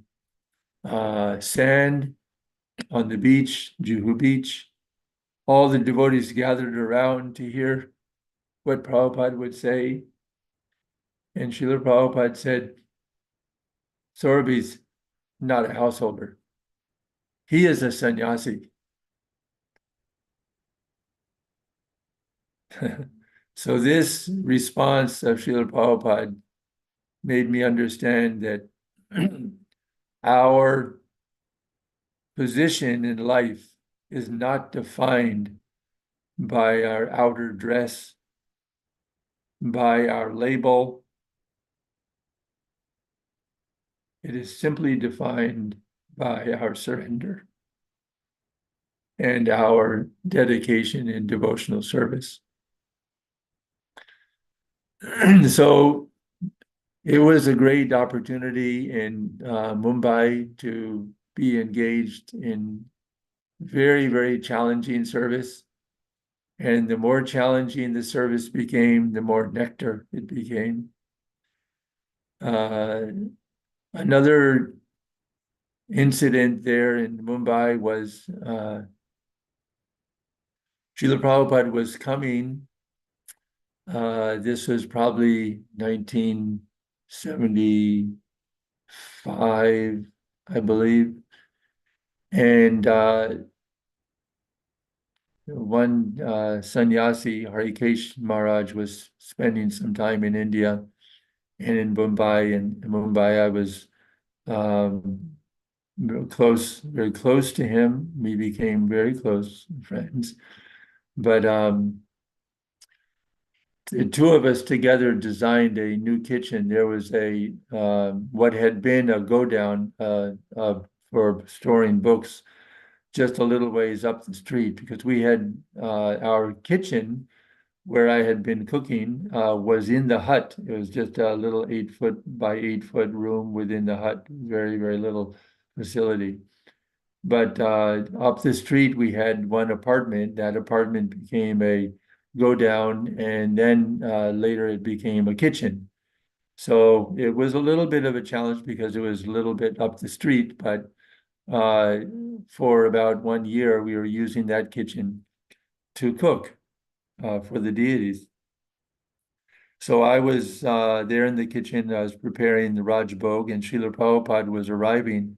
sand on the beach, Juhu Beach. All the devotees gathered around to hear what Prabhupada would say. And Srila Prabhupada said, Saurabhi's not a householder. He is a sannyasi. So this response of Srila Prabhupada made me understand that our position in life is not defined by our outer dress, by our label. It is simply defined by our surrender and our dedication in devotional service. So it was a great opportunity in Mumbai to be engaged in very, very challenging service. And the more challenging the service became, the more nectar it became. Another incident there in Mumbai was Srila Prabhupada was coming. This was probably 1975, I believe. And one sannyasi, Hare Krishna Maharaj, was spending some time in India and in Mumbai. And in Mumbai, I was very close to him. We became very close friends. But the two of us together designed a new kitchen. There was a what had been a go-down for storing books just a little ways up the street, because we had our kitchen where I had been cooking was in the hut. It was just a little 8-foot by 8-foot room within the hut, very, very little facility. But up the street, we had one apartment. That apartment became a go down, and then later it became a kitchen. So it was a little bit of a challenge because it was a little bit up the street, but for about 1 year, we were using that kitchen to cook for the deities. So I was there in the kitchen. I was preparing the Raj Bhog, and Srila Prabhupada was arriving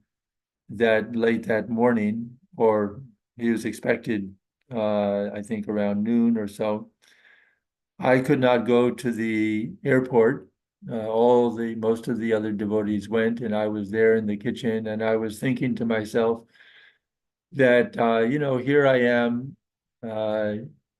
that late that morning, or he was expected, I think, around noon or so. I could not go to the airport. Most of the other devotees went, and I was there in the kitchen, and I was thinking to myself that, here I am,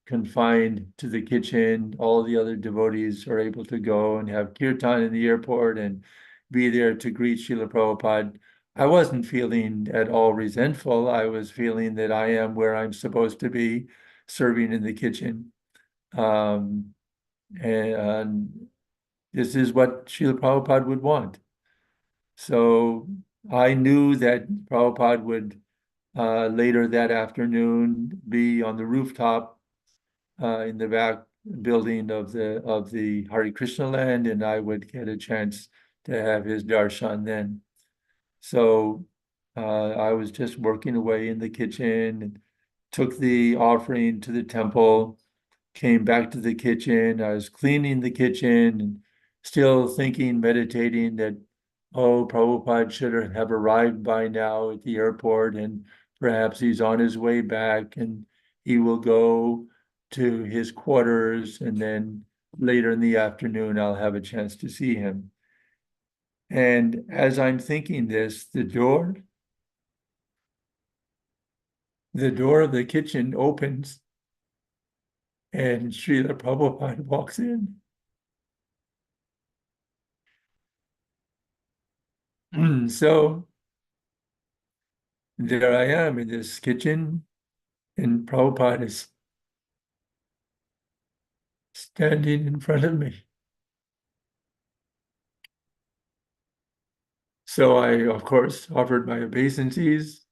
confined to the kitchen. All the other devotees are able to go and have kirtan in the airport and be there to greet Srila Prabhupada. I wasn't feeling at all resentful. I was feeling that I am where I'm supposed to be, serving in the kitchen. And this is what Srila Prabhupada would want. So I knew that Prabhupada would later that afternoon be on the rooftop in the back building of the Hare Krishna land, and I would get a chance to have his darshan then. So I was just working away in the kitchen and took the offering to the temple, came back to the kitchen. I was cleaning the kitchen and still thinking, meditating that, oh, Prabhupada should have arrived by now at the airport, and perhaps he's on his way back, and he will go to his quarters, and then later in the afternoon, I'll have a chance to see him. And as I'm thinking this, the door of the kitchen opens, and Srila Prabhupada walks in. So there I am in this kitchen, and Prabhupada is standing in front of me. So I, of course, offered my obeisances.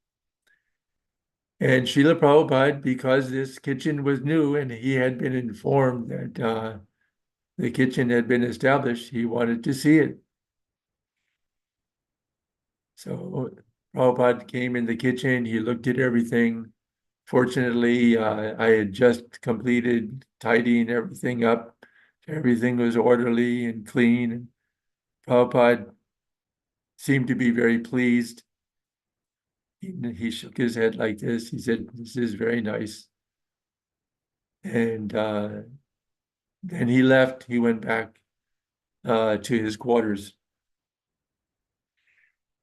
And Srila Prabhupada, because this kitchen was new and he had been informed that the kitchen had been established, he wanted to see it. So Prabhupada came in the kitchen, he looked at everything. Fortunately, I had just completed tidying everything up. Everything was orderly and clean. And Prabhupada seemed to be very pleased. He shook his head like this. He said, "This is very nice." And then he left. He went back to his quarters.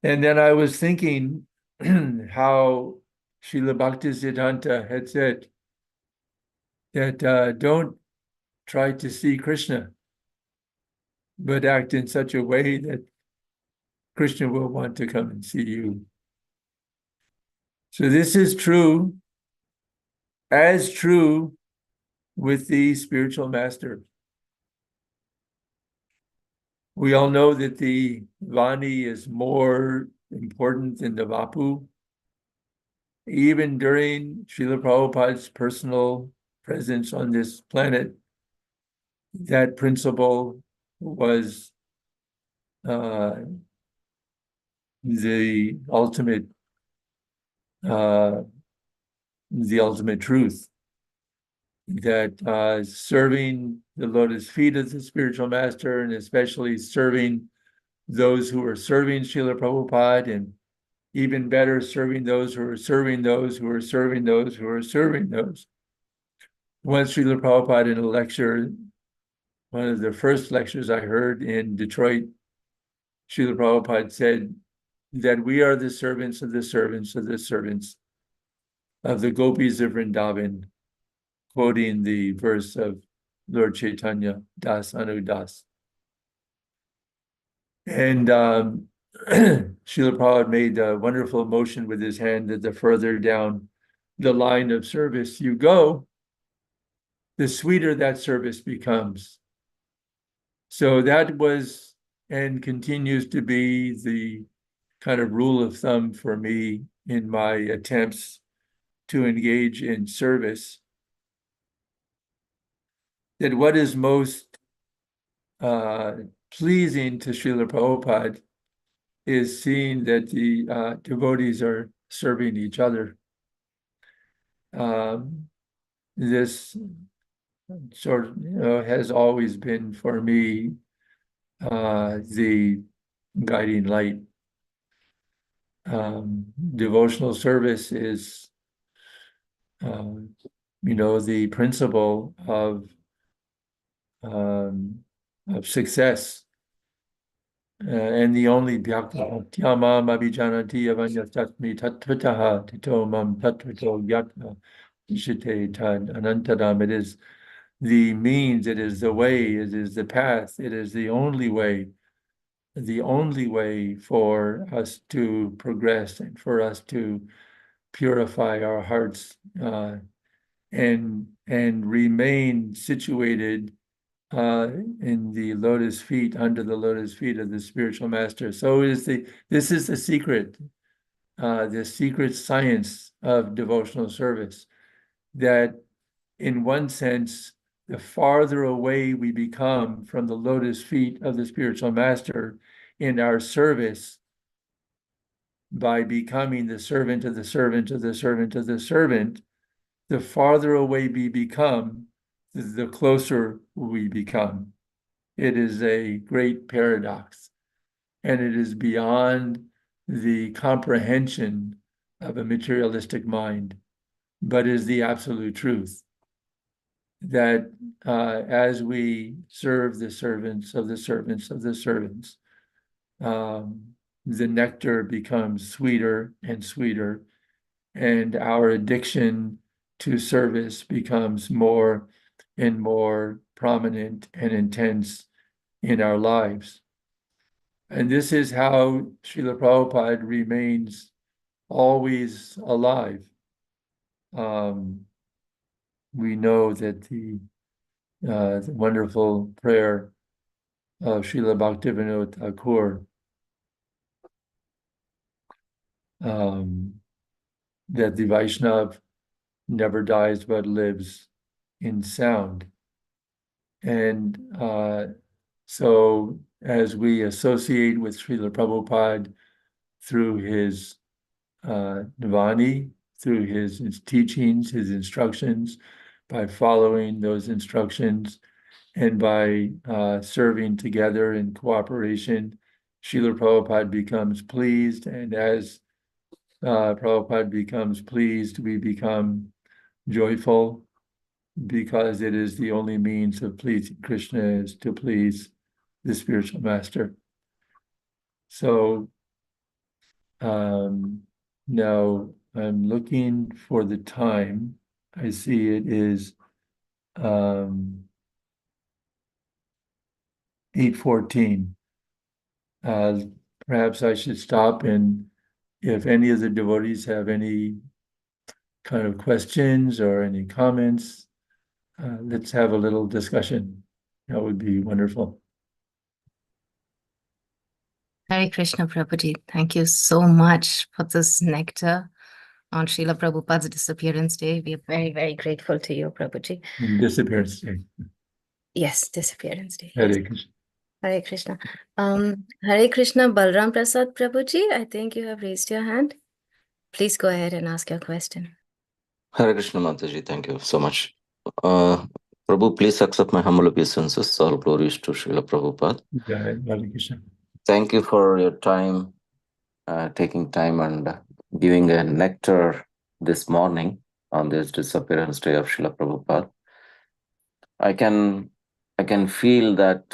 And then I was thinking how Srila Bhaktisiddhanta had said that don't try to see Krishna, but act in such a way that Krishna will want to come and see you. So this is true, as true with the spiritual master. We all know that the Vani is more important than the Vapu. Even during Srila Prabhupada's personal presence on this planet, that principle was the ultimate truth, that serving the lotus feet of the spiritual master, and especially serving those who are serving Srila Prabhupada, and even better, serving those who are serving those who are serving those who are serving those. Once Srila Prabhupada in a lecture, one of the first lectures I heard in Detroit, Srila Prabhupada said that we are the servants of the servants of the servants of the gopis of Vrindavan, quoting the verse of Lord Chaitanya, Das Anu Das. And Srila Prabhupada made a wonderful motion with his hand that the further down the line of service you go, the sweeter that service becomes. So that was and continues to be the kind of rule of thumb for me in my attempts to engage in service, that what is most pleasing to Srila Prabhupada is seeing that the devotees are serving each other. This sort of has always been for me the guiding light. Devotional service is, the principle of success, and the only bhaktyamam abhijanati avanyastatmi tattvataha tito mam tattvato yatma ishite tad anantadam. It is the means, it is the way, it is the path, it is the only way for us to progress and for us to purify our hearts and remain situated in the lotus feet, under the lotus feet of the spiritual master. So this is the secret science of devotional service, that in one sense, the farther away we become from the lotus feet of the spiritual master in our service, by becoming the servant of the servant of the servant of the servant, the farther away we become, the closer we become. It is a great paradox, and it is beyond the comprehension of a materialistic mind, but is the absolute truth. That as we serve the servants of the servants of the servants, the nectar becomes sweeter and sweeter, and our addiction to service becomes more and more prominent and intense in our lives. And this is how Srila Prabhupada remains always alive. We know that the wonderful prayer of Srila Bhaktivinoda Thakur, that the Vaishnav never dies but lives in sound. And so as we associate with Srila Prabhupada through his Navani, through his teachings, his instructions, by following those instructions, and by serving together in cooperation, Srila Prabhupada becomes pleased, and as Prabhupada becomes pleased, we become joyful, because it is the only means of pleasing Krishna is to please the spiritual master. So now I'm looking for the time. I see it is 8:14. Perhaps I should stop, and if any of the devotees have any kind of questions or any comments, let's have a little discussion. That would be wonderful. Hare Krishna, Prabhuji. Thank you so much for this nectar on Srila Prabhupada's disappearance day. We are very, very grateful to you, Prabhuji. Disappearance day. Yes, disappearance day. Hare Yes. Krishna. Hare Krishna. Hare Krishna, Balram Prasad Prabhuji. I think you have raised your hand. Please go ahead and ask your question. Hare Krishna Mataji, thank you so much. Prabhu, please accept my humble obeisances. All glories to Srila Prabhupada. Hare Krishna. Thank you for your time, taking time and giving a nectar this morning on this disappearance day of Srila Prabhupada. I can feel that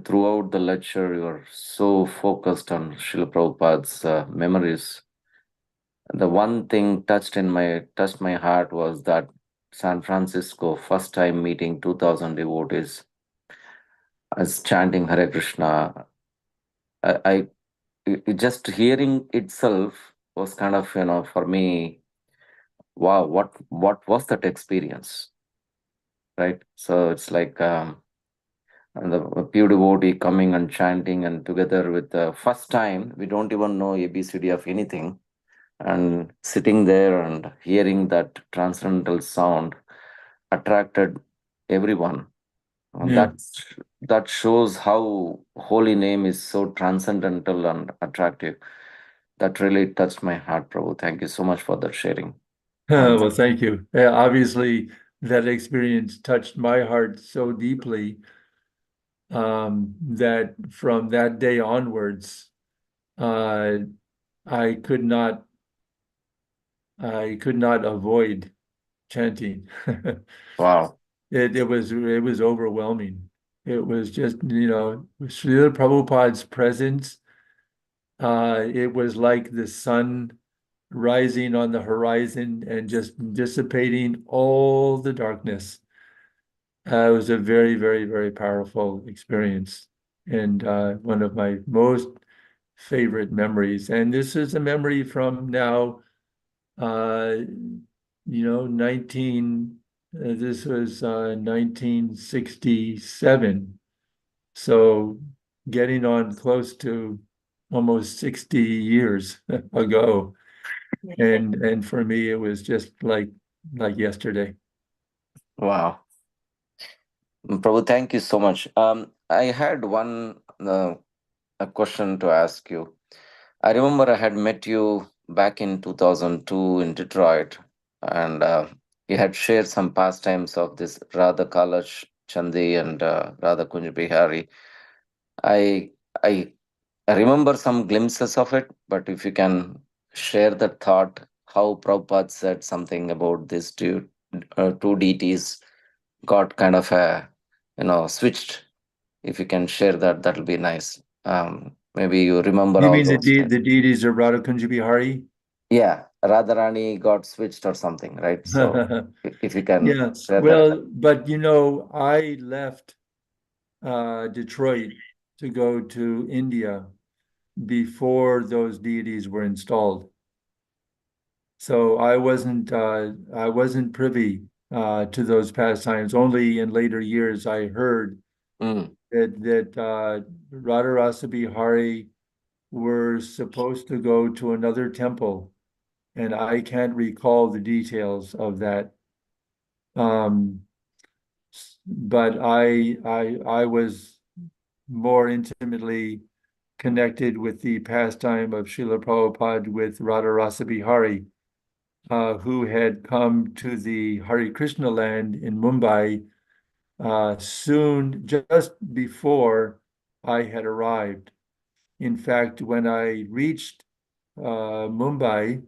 throughout the lecture you are so focused on Srila Prabhupada's memories. The one thing touched my heart was that San Francisco, first time meeting 2,000 devotees as chanting Hare Krishna. Just hearing itself was kind of, for me, wow, what was that experience, right? So it's like and the pure devotee coming and chanting, and together with the first time, we don't even know ABCD of anything, and sitting there and hearing that transcendental sound attracted everyone. Yeah. That shows how holy name is so transcendental and attractive. That really touched my heart, Prabhu. Thank you so much for that sharing. Well, thank you. Obviously, that experience touched my heart so deeply that from that day onwards, I could not avoid chanting. Wow. It was overwhelming. It was just, Srila Prabhupada's presence. It was like the sun rising on the horizon and just dissipating all the darkness. It was a very, very, very powerful experience, and one of my most favorite memories. And this is a memory from now, this was 1967. So getting on close to almost 60 years ago. And for me, it was just like yesterday. Wow. Prabhu, thank you so much. I had one a question to ask you. I remember I had met you back in 2002 in Detroit, and you had shared some pastimes of this Radha Kalash Chandi and Radha Kunj Bihari. I I remember some glimpses of it, but if you can share that thought, how Prabhupada said something about these two deities got kind of switched. If you can share that, that'll be nice. Maybe you remember You all mean those things. the deities of Radha Kunj Bihari? Yeah, Radharani got switched or something, right? So if you can Yeah, share that. well, but I left Detroit to go to India before those deities were installed. So I wasn't privy to those pastimes. Only in later years I heard that Radharasa Bihari were supposed to go to another temple, and I can't recall the details of that. But I was more intimately connected with the pastime of Srila Prabhupada with Radharasa Bihari, who had come to the Hare Krishna land in Mumbai soon, just before I had arrived. In fact, when I reached Mumbai,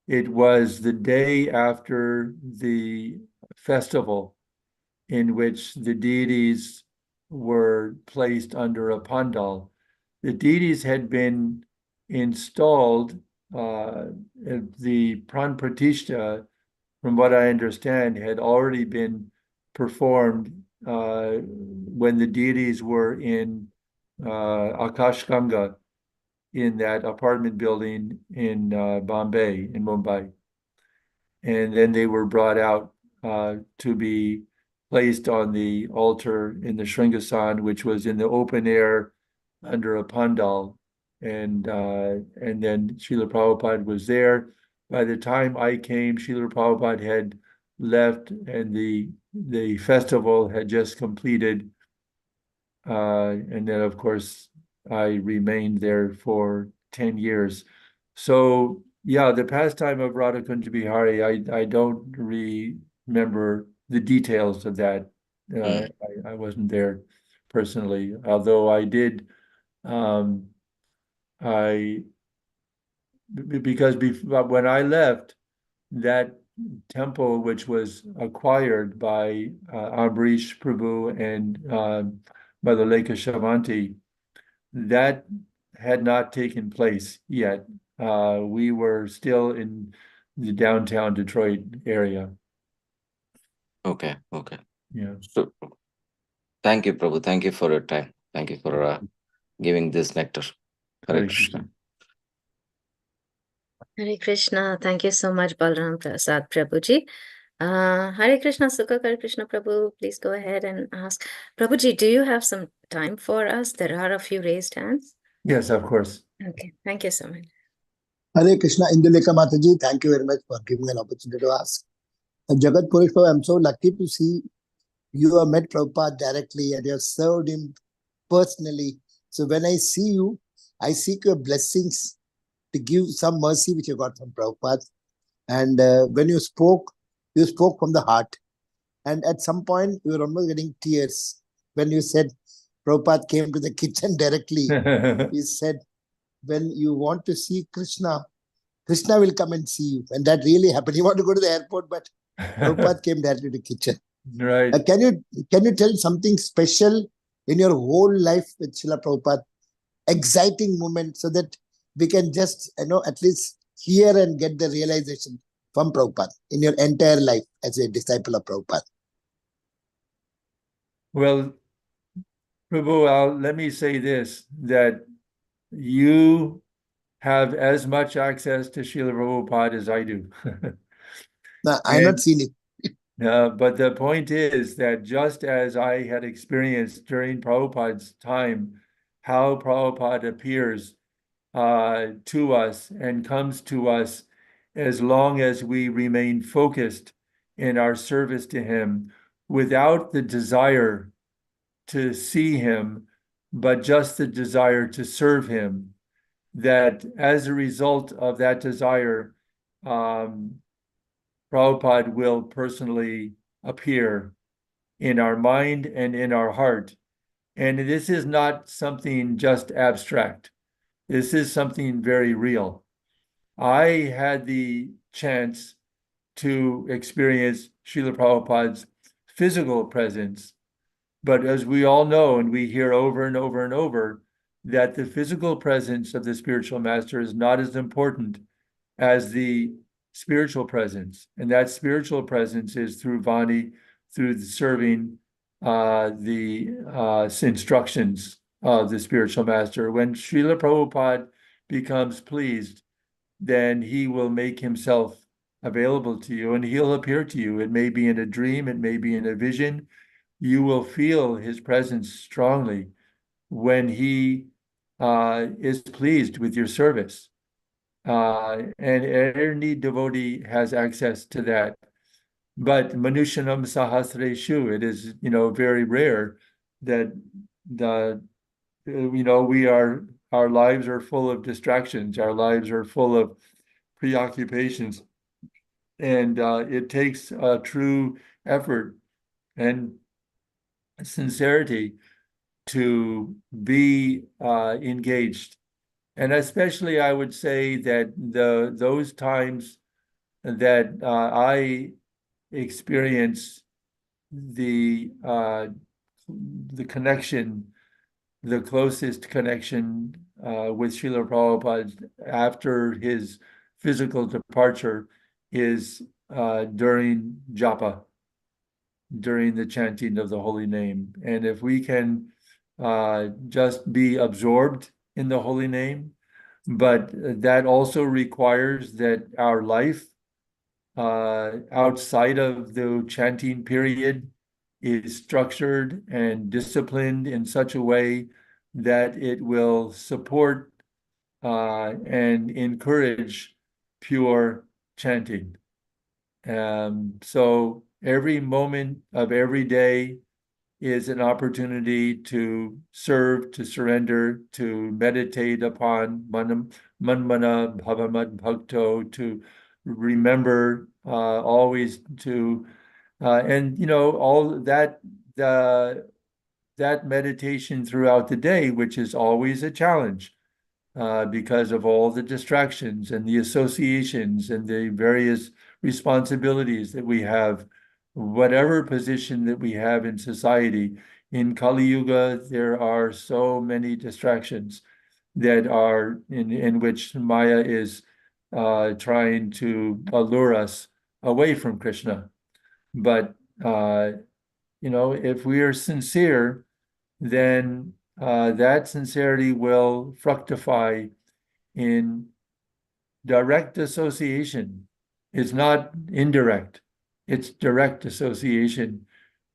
it was the day after the festival in which the deities were placed under a pandal. The deities had been installed, the Pran Pratishtha, from what I understand, had already been performed when the deities were in Akash Ganga, in that apartment building in Bombay, in Mumbai. And then they were brought out to be placed on the altar in the Shringasan, which was in the open air under a pandal. And then Srila Prabhupada was there. By the time I came, Srila Prabhupada had left, and the festival had just completed. And then, of course, I remained there for 10 years. So, yeah, the pastime of Radha Kunj Bihari, I don't remember the details of that. I wasn't there personally, although I did. Because when I left, that temple, which was acquired by Ambrish Prabhu and Mother Lekha Shavanti, that had not taken place yet. We were still in the downtown Detroit area. Okay. Yeah. So, thank you, Prabhu. Thank you for your time. Thank you for giving this nectar. Hare Krishna. Hare Krishna. Thank you so much, Balram Prasad Prabhuji. Hare Krishna, Sukha Hare Krishna Prabhu. Please go ahead and ask. Prabhuji, do you have some time for us? There are a few raised hands. Yes, of course. Okay, thank you so much. Hare Krishna, Indulekha Mataji, thank you very much for giving an opportunity to ask. Jagat Purush Prabhu, I'm so lucky to see you have met Prabhupada directly and you have served him personally. So when I see you, I seek your blessings to give some mercy which you got from Prabhupada. And when you spoke from the heart. And at some point, you were almost getting tears when you said Prabhupada came to the kitchen directly. He said, when you want to see Krishna, Krishna will come and see you. And that really happened. You want to go to the airport, but Prabhupada came directly to the kitchen. Right. Can you tell something special in your whole life with Srila Prabhupada? Exciting moment so that we can just, at least hear and get the realization from Prabhupada in your entire life as a disciple of Prabhupada. Well, Prabhu, let me say this, that you have as much access to Srila Prabhupada as I do. No, I have not seen it. But the point is that just as I had experienced during Prabhupada's time, how Prabhupada appears to us and comes to us as long as we remain focused in our service to him without the desire to see him, but just the desire to serve him, that as a result of that desire, Prabhupada will personally appear in our mind and in our heart. And this is not something just abstract. This is something very real. I had the chance to experience Srila Prabhupada's physical presence. But as we all know, and we hear over and over and over, that the physical presence of the spiritual master is not as important as the spiritual presence. And that spiritual presence is through Vani, through the serving the instructions of the spiritual master. When Srila Prabhupada becomes pleased, then he will make himself available to you and he'll appear to you. It may be in a dream, it may be in a vision. You will feel his presence strongly when he is pleased with your service. And any devotee has access to that. But Manushanam Sahasreshu, it is, very rare that our lives are full of distractions. Our lives are full of preoccupations. And it takes a true effort and sincerity to be engaged. And especially I would say that those times that I experience the connection, the closest connection with Srila Prabhupada after his physical departure is during Japa, during the chanting of the holy name. And if we can just be absorbed in the holy name, but that also requires that our life outside of the chanting period is structured and disciplined in such a way that it will support and encourage pure chanting. So every moment of every day is an opportunity to serve, to surrender, to meditate upon manmana bhavamad bhakto, to remember always to, and all that, that meditation throughout the day, which is always a challenge because of all the distractions and the associations and the various responsibilities that we have, whatever position that we have in society. In Kali Yuga, there are so many distractions that are in which Maya is trying to allure us away from Krishna. But, if we are sincere, then that sincerity will fructify in direct association. It's not indirect. It's direct association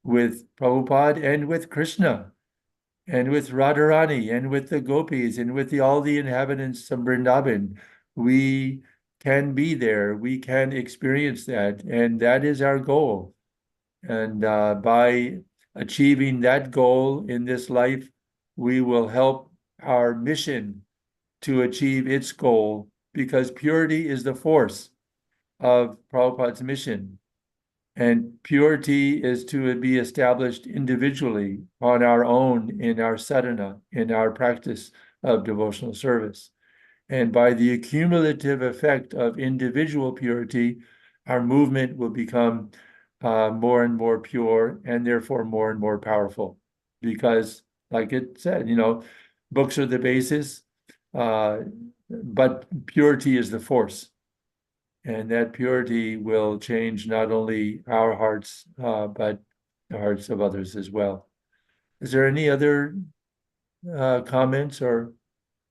with Prabhupada and with Krishna and with Radharani and with the gopis and with all the inhabitants of Vrindavan. We can be there. We can experience that. And that is our goal. And by achieving that goal in this life, we will help our mission to achieve its goal, because purity is the force of Prabhupada's mission. And purity is to be established individually on our own in our sadhana, in our practice of devotional service. And by the accumulative effect of individual purity, our movement will become more and more pure and therefore more and more powerful. Because, like it said, books are the basis, but purity is the force. And that purity will change not only our hearts, but the hearts of others as well. Is there any other comments or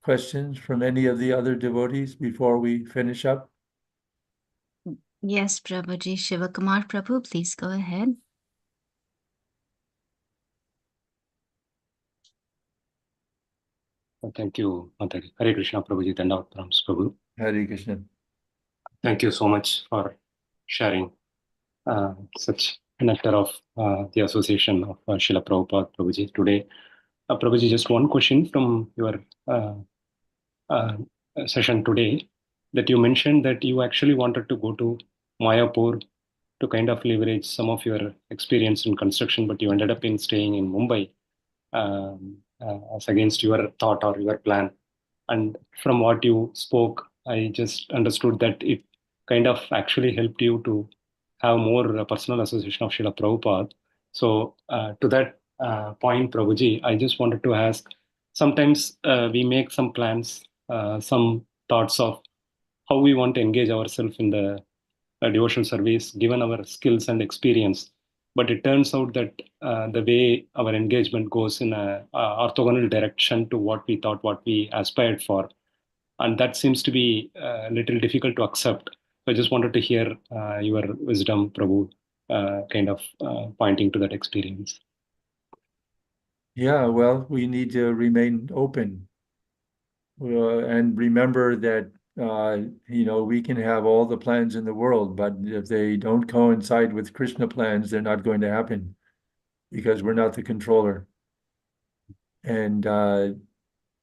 questions from any of the other devotees before we finish up? Yes, Prabhuji. Shivakumar Prabhu, please go ahead. Thank you, Mataji. Hare Krishna, Prabhuji. Dandavat Pranams, Prabhu. Hare Krishna. Thank you so much for sharing such nectar of the association of Srila Prabhupada, Prabhuji. Today, Prabhuji, just one question from your session today, that you mentioned that you actually wanted to go to Mayapur to kind of leverage some of your experience in construction, but you ended up in staying in Mumbai as against your thought or your plan. And from what you spoke, I just understood that it kind of actually helped you to have more personal association of Srila Prabhupada. So to that point, Prabhuji, I just wanted to ask, sometimes we make some plans, some thoughts of how we want to engage ourselves in the devotional service, given our skills and experience. But it turns out that the way our engagement goes in a orthogonal direction to what we thought, what we aspired for, and that seems to be a little difficult to accept. So I just wanted to hear your wisdom, Prabhu, kind of pointing to that experience. Yeah, well, we need to remain open and remember that we can have all the plans in the world, but if they don't coincide with Krishna plans, they're not going to happen because we're not the controller. And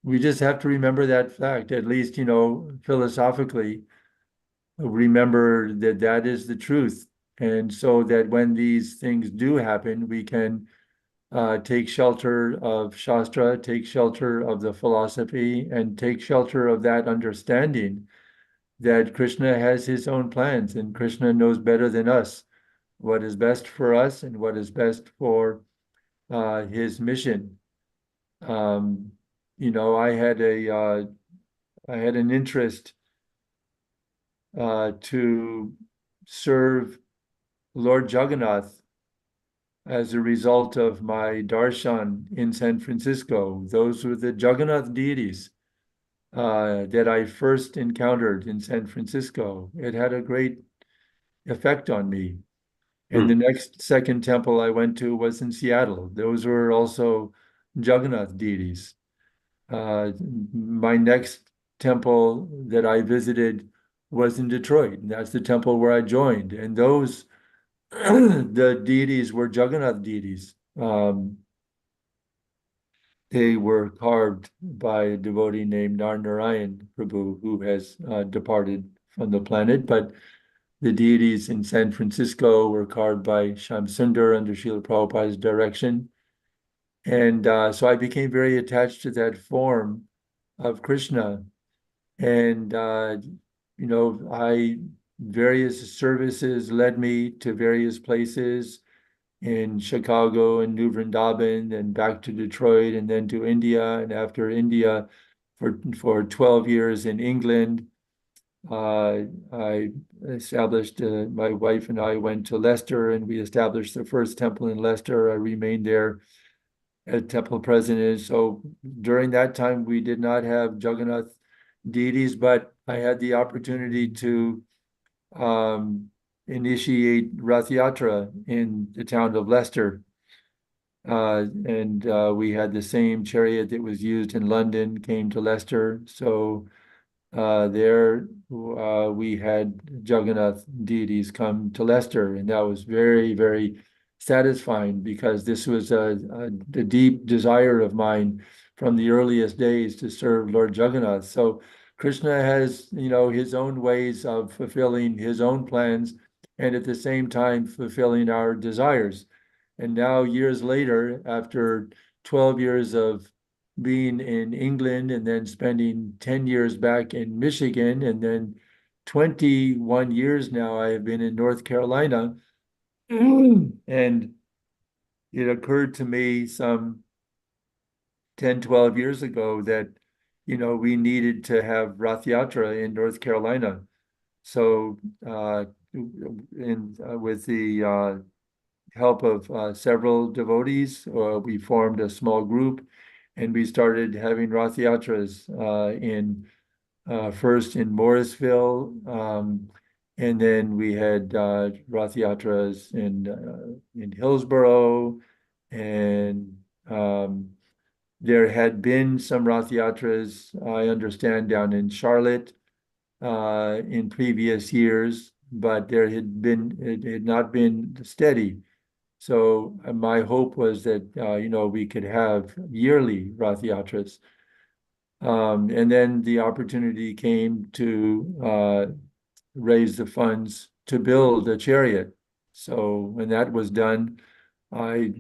we just have to remember that fact, at least, philosophically, remember that that is the truth. And so that when these things do happen, we can take shelter of Shastra, take shelter of the philosophy, and take shelter of that understanding that Krishna has his own plans, and Krishna knows better than us what is best for us and what is best for his mission. I had an interest to serve Lord Jagannath as a result of my darshan in San Francisco. Those were the Jagannath deities that I first encountered in San Francisco. It had a great effect on me. And the second temple I went to was in Seattle. Those were also Jagannath deities. My next temple that I visited was in Detroit. And that's the temple where I joined. And those, the deities were Jagannath deities. They were carved by a devotee named Narayan Prabhu, who has departed from the planet. But the deities in San Francisco were carved by Shamsundar under Srila Prabhupada's direction. And so I became very attached to that form of Krishna. And, various services led me to various places in Chicago and New Vrindavan and back to Detroit and then to India. And after India, for 12 years in England, I established, my wife and I went to Leicester and we established the first temple in Leicester. I remained there as temple president. So during that time, we did not have Jagannath deities, but I had the opportunity to initiate Rath Yatra in the town of Leicester. And we had the same chariot that was used in London came to Leicester. So there we had Jagannath deities come to Leicester, and that was very, very satisfying because this was a deep desire of mine from the earliest days to serve Lord Jagannath. So Krishna has, his own ways of fulfilling his own plans and at the same time fulfilling our desires. And now years later, after 12 years of being in England and then spending 10 years back in Michigan and then 21 years now I have been in North Carolina. And it occurred to me some 10, 12 years ago that, we needed to have Rath Yatra in North Carolina. So with the help of several devotees, we formed a small group and we started having Rath Yatras first in Morrisville, and then we had Rath Yatras in Hillsborough, and there had been some Rath Yatras, I understand, down in Charlotte in previous years, but it had not been steady. So my hope was that, we could have yearly Rath Yatras. And then the opportunity came to raise the funds to build a chariot. So when that was done, I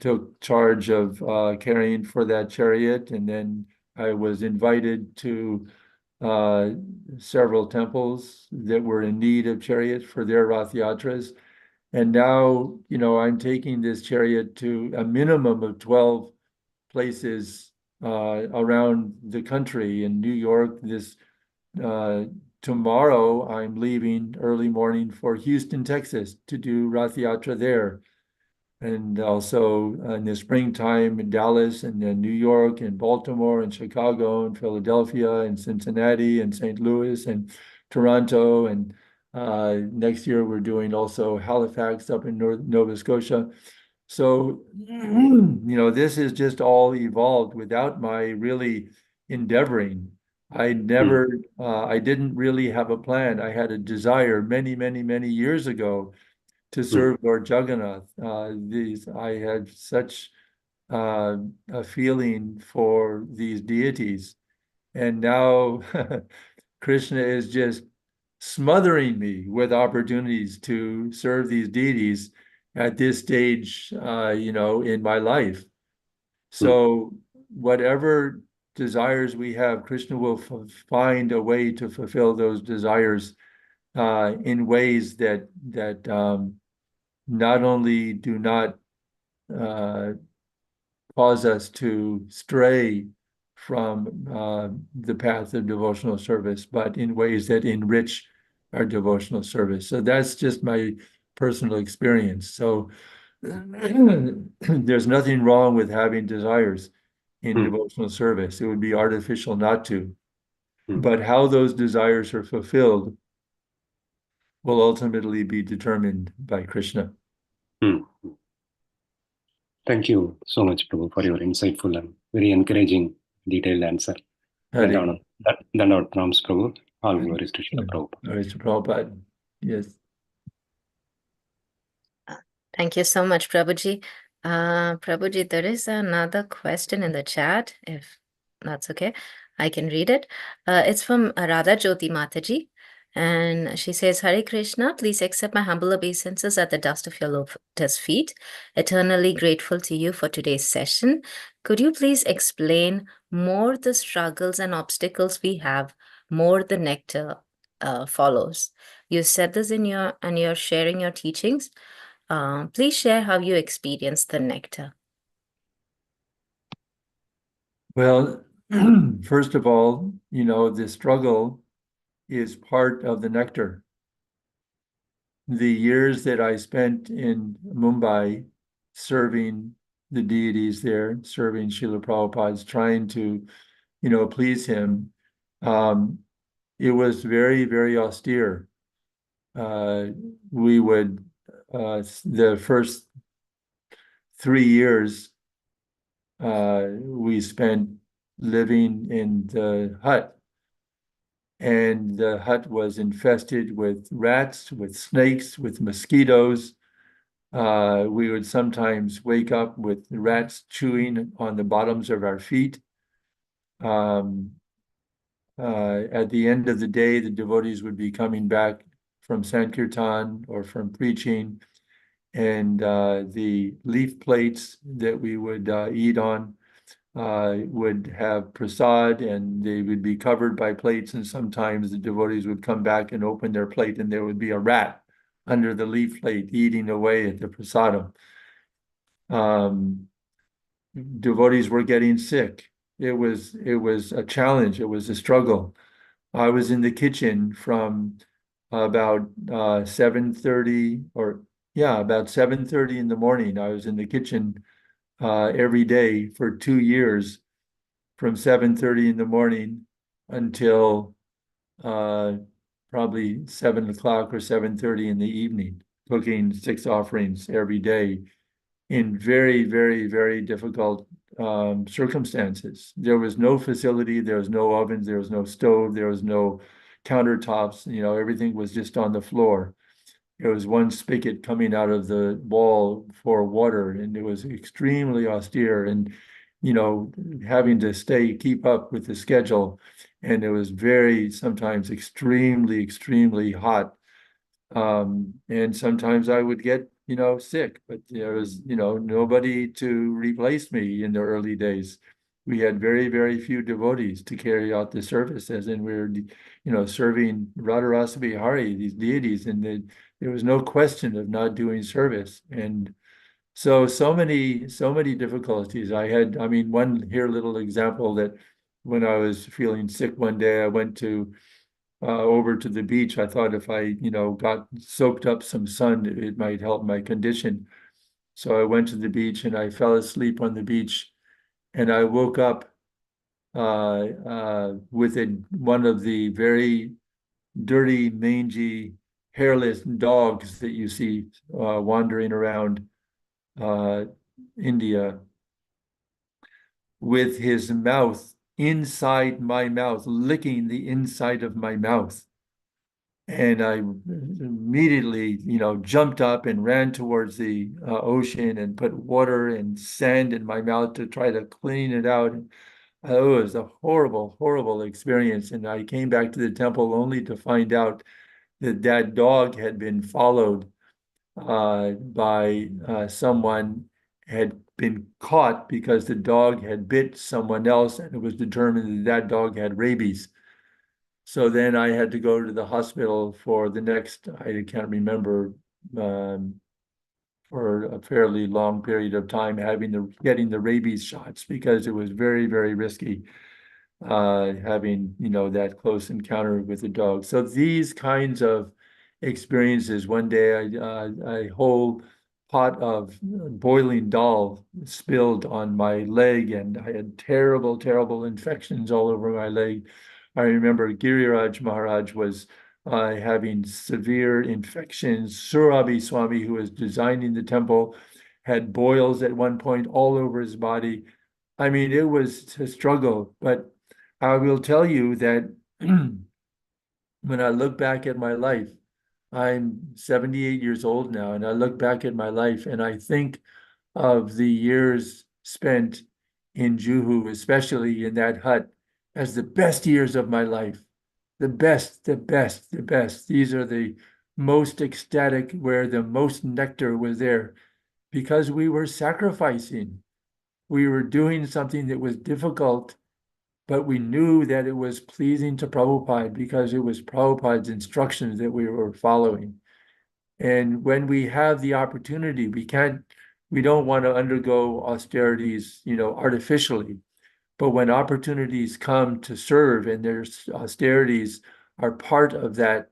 took charge of caring for that chariot, and then I was invited to several temples that were in need of chariots for their Rath Yatras. And now, I'm taking this chariot to a minimum of 12 places around the country. In New York, tomorrow I'm leaving early morning for Houston, Texas to do Rath Yatra there. And also in the springtime in Dallas and then New York and Baltimore and Chicago and Philadelphia and Cincinnati and St. Louis and Toronto. And next year we're doing also Halifax up in Nova Scotia. So, this is just all evolved without my really endeavoring. I didn't really have a plan. I had a desire many, many, many years ago to serve Lord Jagannath. I had such a feeling for these deities. And now Krishna is just smothering me with opportunities to serve these deities at this stage, in my life. So whatever desires we have, Krishna will find a way to fulfill those desires in ways that not only do not cause us to stray from the path of devotional service, but in ways that enrich our devotional service. So that's just my personal experience. So there's nothing wrong with having desires in devotional service. It would be artificial not to. But how those desires are fulfilled will ultimately be determined by Krishna. Thank you so much, Prabhu, for your insightful and very encouraging, detailed answer. Dandavad pranams, Prabhu. All glories to Srila Prabhupada. Glories to Prabhupada. Yes. Thank you so much, Prabhuji. Prabhuji, there is another question in the chat, if that's okay. I can read it. It's from Radha Jyoti Mataji. And she says, Hare Krishna, please accept my humble obeisances at the dust of your lotus feet. Eternally grateful to you for today's session. Could you please explain more the struggles and obstacles we have, more the nectar follows? You said this and you're sharing your teachings. Please share how you experience the nectar. Well, first of all, the struggle is part of the nectar. The years that I spent in Mumbai serving the deities there, serving Srila Prabhupada, trying to, please him, it was very, very austere. We would, the first 3 years, we spent living in the hut. And the hut was infested with rats, with snakes, with mosquitoes. We would sometimes wake up with rats chewing on the bottoms of our feet. At the end of the day, the devotees would be coming back from Sankirtan or from preaching, and the leaf plates that we would eat on would have prasad, and they would be covered by plates, and sometimes the devotees would come back and open their plate and there would be a rat under the leaf plate eating away at the prasadam. Devotees were getting sick. It was a challenge. It was a struggle. I was in the kitchen from about 7:30 about 7:30 in the morning. I was in the kitchen every day for 2 years, from 7:30 in the morning until probably 7 o'clock or 7:30 in the evening, cooking 6 offerings every day in very, very, very difficult circumstances. There was no facility, there was no ovens, there was no stove, there was no countertops, everything was just on the floor. There was one spigot coming out of the wall for water, and it was extremely austere, and having to keep up with the schedule, and it was sometimes extremely, extremely hot. And sometimes I would get, sick, but there was, nobody to replace me in the early days. We had very, very few devotees to carry out the service, as in we were, serving Radharasa Bihari, these deities, and there was no question of not doing service. And so many difficulties. I mean, one here little example that when I was feeling sick one day, I went to over to the beach. I thought if I, got soaked up some sun, it might help my condition. So I went to the beach and I fell asleep on the beach, and I woke up with one of the very dirty, mangy, hairless dogs that you see wandering around India, with his mouth inside my mouth, licking the inside of my mouth. And I immediately, jumped up and ran towards the ocean and put water and sand in my mouth to try to clean it out. It was a horrible, horrible experience. And I came back to the temple only to find out that that dog had been followed by someone, had been caught because the dog had bit someone else, and it was determined that that dog had rabies. So then I had to go to the hospital for the next, I can't remember, for a fairly long period of time, getting the rabies shots, because it was very, very risky having, that close encounter with the dog. So these kinds of experiences. One day, a whole pot of boiling dal spilled on my leg, and I had terrible, terrible infections all over my leg. I remember Giriraj Maharaj was having severe infections. Surabi Swami, who was designing the temple, had boils at one point all over his body. I mean, it was a struggle, but I will tell you that when I look back at my life, I'm 78 years old now, and I look back at my life and I think of the years spent in Juhu, especially in that hut, as the best years of my life. The best, the best, the best. These are the most ecstatic, where the most nectar was there, because we were sacrificing. We were doing something that was difficult, but we knew that it was pleasing to Prabhupada because it was Prabhupada's instructions that we were following. And when we have the opportunity, we don't want to undergo austerities, artificially. But when opportunities come to serve and there's austerities are part of that,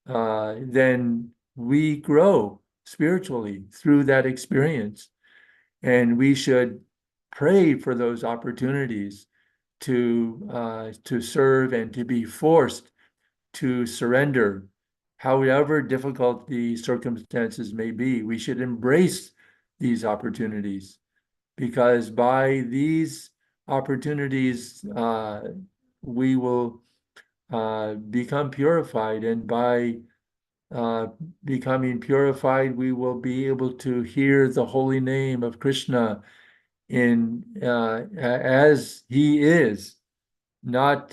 then we grow spiritually through that experience. And we should pray for those opportunities to serve and to be forced to surrender, however difficult the circumstances may be. We should embrace these opportunities, because by these opportunities, we will become purified, and by becoming purified, we will be able to hear the holy name of Krishna as he is, not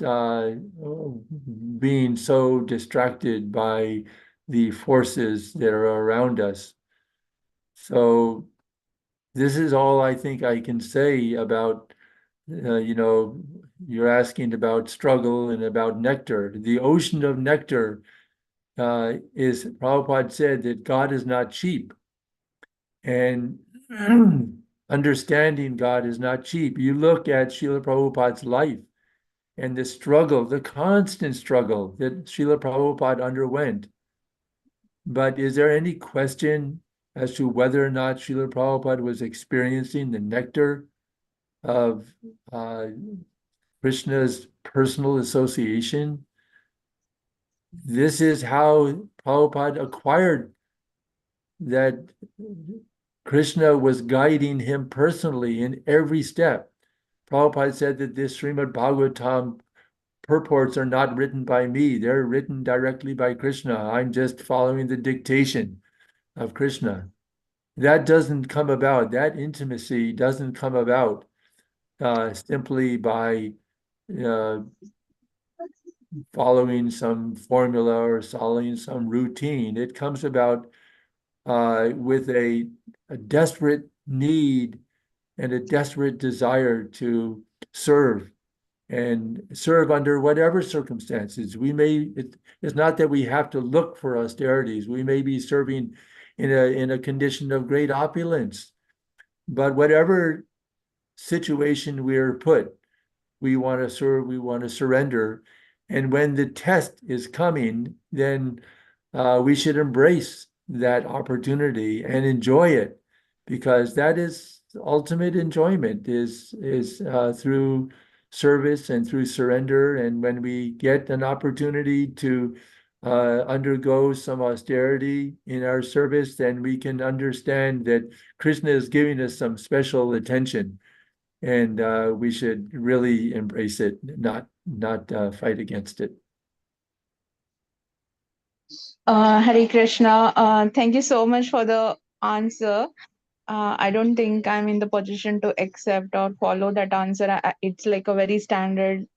being so distracted by the forces that are around us. So this is all I think I can say about, you're asking about struggle and about nectar. The ocean of nectar is, Prabhupada said that God is not cheap. And understanding God is not cheap. You look at Srila Prabhupada's life and the struggle, the constant struggle that Srila Prabhupada underwent. But is there any question as to whether or not Srila Prabhupada was experiencing the nectar of Krishna's personal association? This is how Prabhupada acquired that Krishna was guiding him personally in every step. Prabhupada said that this Srimad Bhagavatam purports are not written by me. They're written directly by Krishna. I'm just following the dictation of Krishna. That doesn't come about. That intimacy doesn't come about simply by following some formula or following some routine. It comes about with a desperate need and a desperate desire to serve and serve under whatever circumstances. It's not that we have to look for austerities. We may be serving in a condition of great opulence, but whatever situation we're put, we want to serve, we want to surrender. And when the test is coming, then we should embrace that opportunity and enjoy it, because that is ultimate enjoyment is through service and through surrender. And when we get an opportunity to undergo some austerity in our service, then we can understand that Krishna is giving us some special attention, and we should really embrace it, not fight against it. Hare Krishna. Thank you so much for the answer. I don't think I'm in the position to accept or follow that answer. It's like a very standard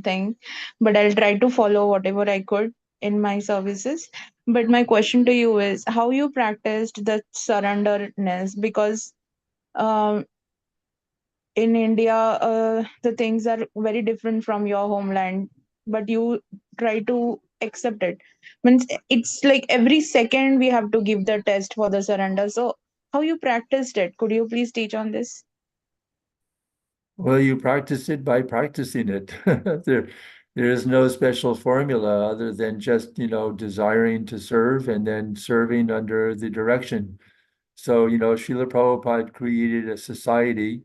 thing, but I'll try to follow whatever I could in my services. But my question to you is how you practiced the surrenderness, because um, in India, the things are very different from your homeland, but you try to accept it. Means it's like every second we have to give the test for the surrender. So, how you practiced it? Could you please teach on this? Well, you practice it by practicing it. There is no special formula other than just, desiring to serve and then serving under the direction. So, Srila Prabhupada created a society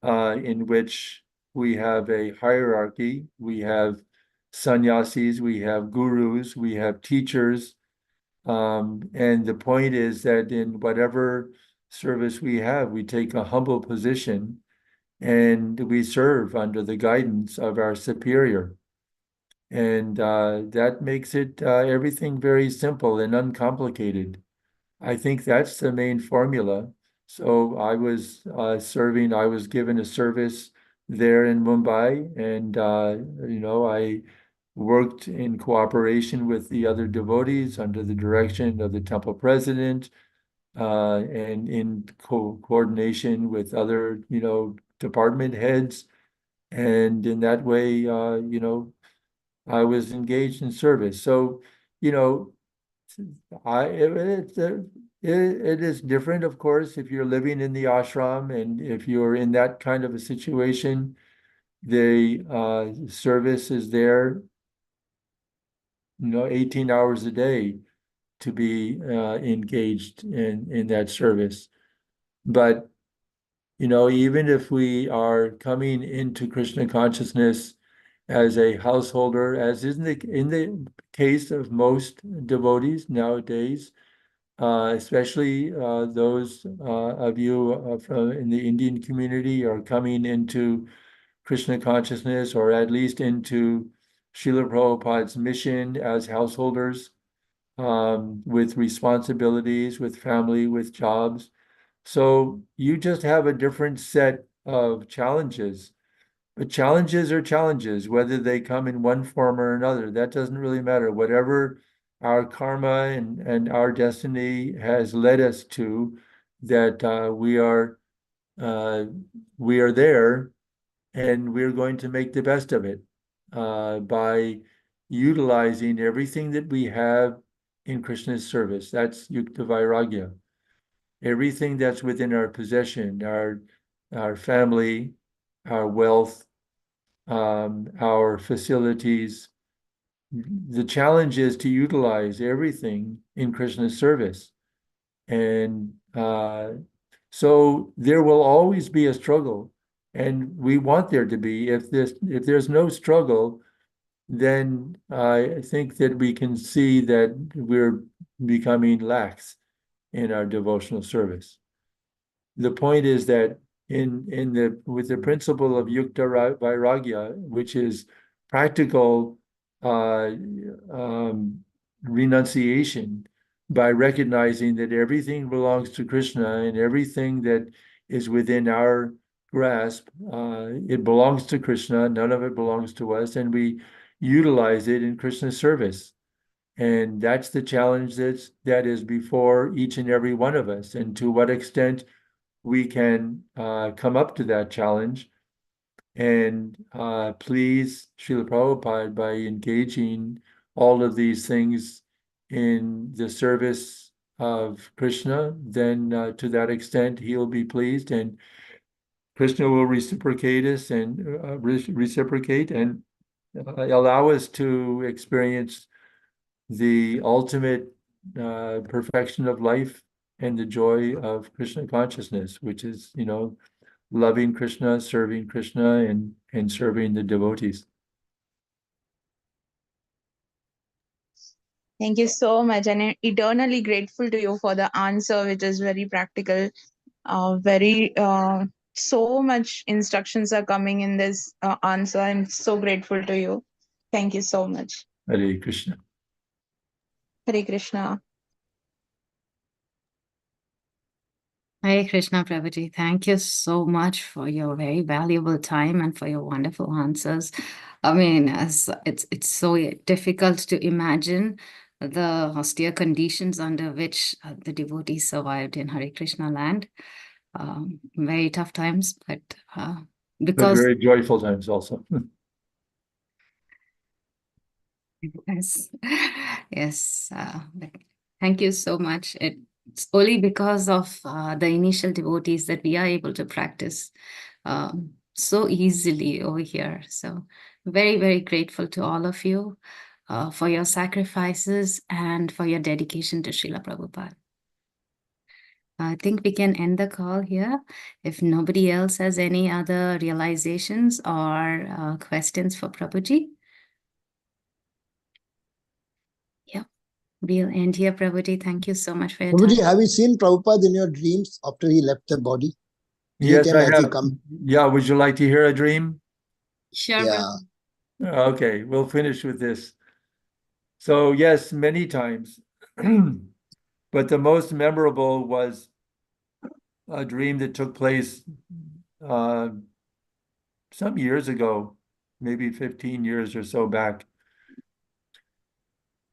in which we have a hierarchy. We have sannyasis, we have gurus, we have teachers. And the point is that in whatever service we have, we take a humble position and we serve under the guidance of our superior. And that makes it everything very simple and uncomplicated. I think that's the main formula. So I was serving, I was given a service there in Mumbai, and I worked in cooperation with the other devotees under the direction of the temple president, and in coordination with other, department heads. And in that way, I was engaged in service. So, it is different, of course, if you're living in the ashram, and if you're in that kind of a situation, the service is there, 18 hours a day to be engaged in that service. But even if we are coming into Krishna consciousness as a householder, as is in the case of most devotees nowadays, especially those of you from in the Indian community are coming into Krishna consciousness, or at least into Srila Prabhupada's mission as householders, with responsibilities, with family, with jobs. So you just have a different set of challenges. But challenges are challenges, whether they come in one form or another. That doesn't really matter. Whatever our karma and our destiny has led us to, that we are there, and we're going to make the best of it by utilizing everything that we have in Krishna's service. That's yukta vairagya. Everything that's within our possession, our family, our wealth, our facilities. The challenge is to utilize everything in Krishna's service. And so there will always be a struggle, and we want there to be. If there's no struggle, then I think that we can see that we're becoming lax in our devotional service. The point is that with the principle of yukta vairagya, which is practical renunciation, by recognizing that everything belongs to Krishna, and everything that is within our grasp, it belongs to Krishna, none of it belongs to us, and we utilize it in Krishna's service. And that's the challenge that is before each and every one of us. And to what extent we can come up to that challenge and please Srila Prabhupada by engaging all of these things in the service of Krishna, then to that extent he'll be pleased, and Krishna will reciprocate us and reciprocate and allow us to experience the ultimate perfection of life and the joy of Krishna consciousness, which is, loving Krishna, serving Krishna, and serving the devotees. Thank you so much, and I'm eternally grateful to you for the answer, which is very practical. So much instructions are coming in this answer. I'm so grateful to you. Thank you so much. Hare Krishna. Hare Krishna. Hare Krishna, Prabhuji. Thank you so much for your very valuable time and for your wonderful answers. I mean, it's so difficult to imagine the austere conditions under which the devotees survived in Hare Krishna land. Very tough times, but because very joyful times also. yes, thank you so much. It's only because of the initial devotees that we are able to practice so easily over here. So very, very grateful to all of you for your sacrifices and for your dedication to Srila Prabhupada. I think we can end the call here. If nobody else has any other realizations or questions for Prabhuji. Yep, we'll end here, Prabhuji. Thank you so much for your Prabhuji, time. have you seen Prabhupada in your dreams after he left the body? Yes, Anytime I has have. he come? Yeah, would you like to hear a dream? Sure, Yeah. Okay, we'll finish with this. So yes, many times. But the most memorable was a dream that took place some years ago, maybe 15 years or so back.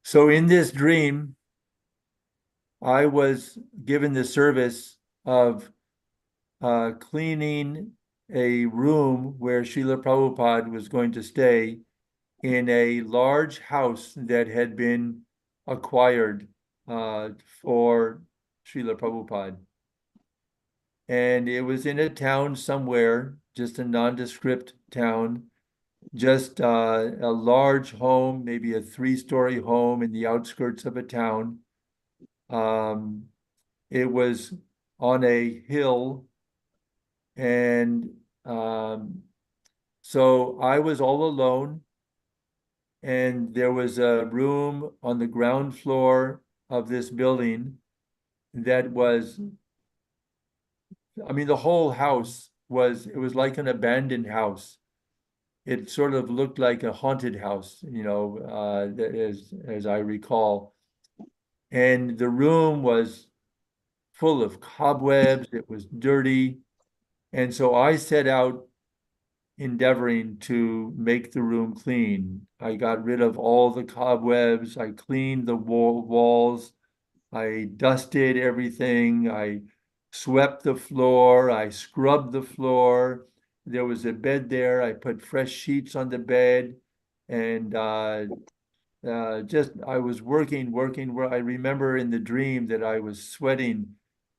So in this dream, I was given the service of cleaning a room where Srila Prabhupada was going to stay in a large house that had been acquired for Srila Prabhupada. And it was in a town somewhere, just a nondescript town, just a large home, maybe a 3-story home in the outskirts of a town. It was on a hill, and so I was all alone, and there was a room on the ground floor of this building that was, I mean, the whole house it was like an abandoned house. It sort of looked like a haunted house, as I recall. And the room was full of cobwebs. It was dirty. And so I set out endeavoring to make the room clean. I got rid of all the cobwebs. I cleaned the walls. I dusted everything. I swept the floor. I scrubbed the floor. There was a bed there. I put fresh sheets on the bed, and I was working. I remember in the dream that I was sweating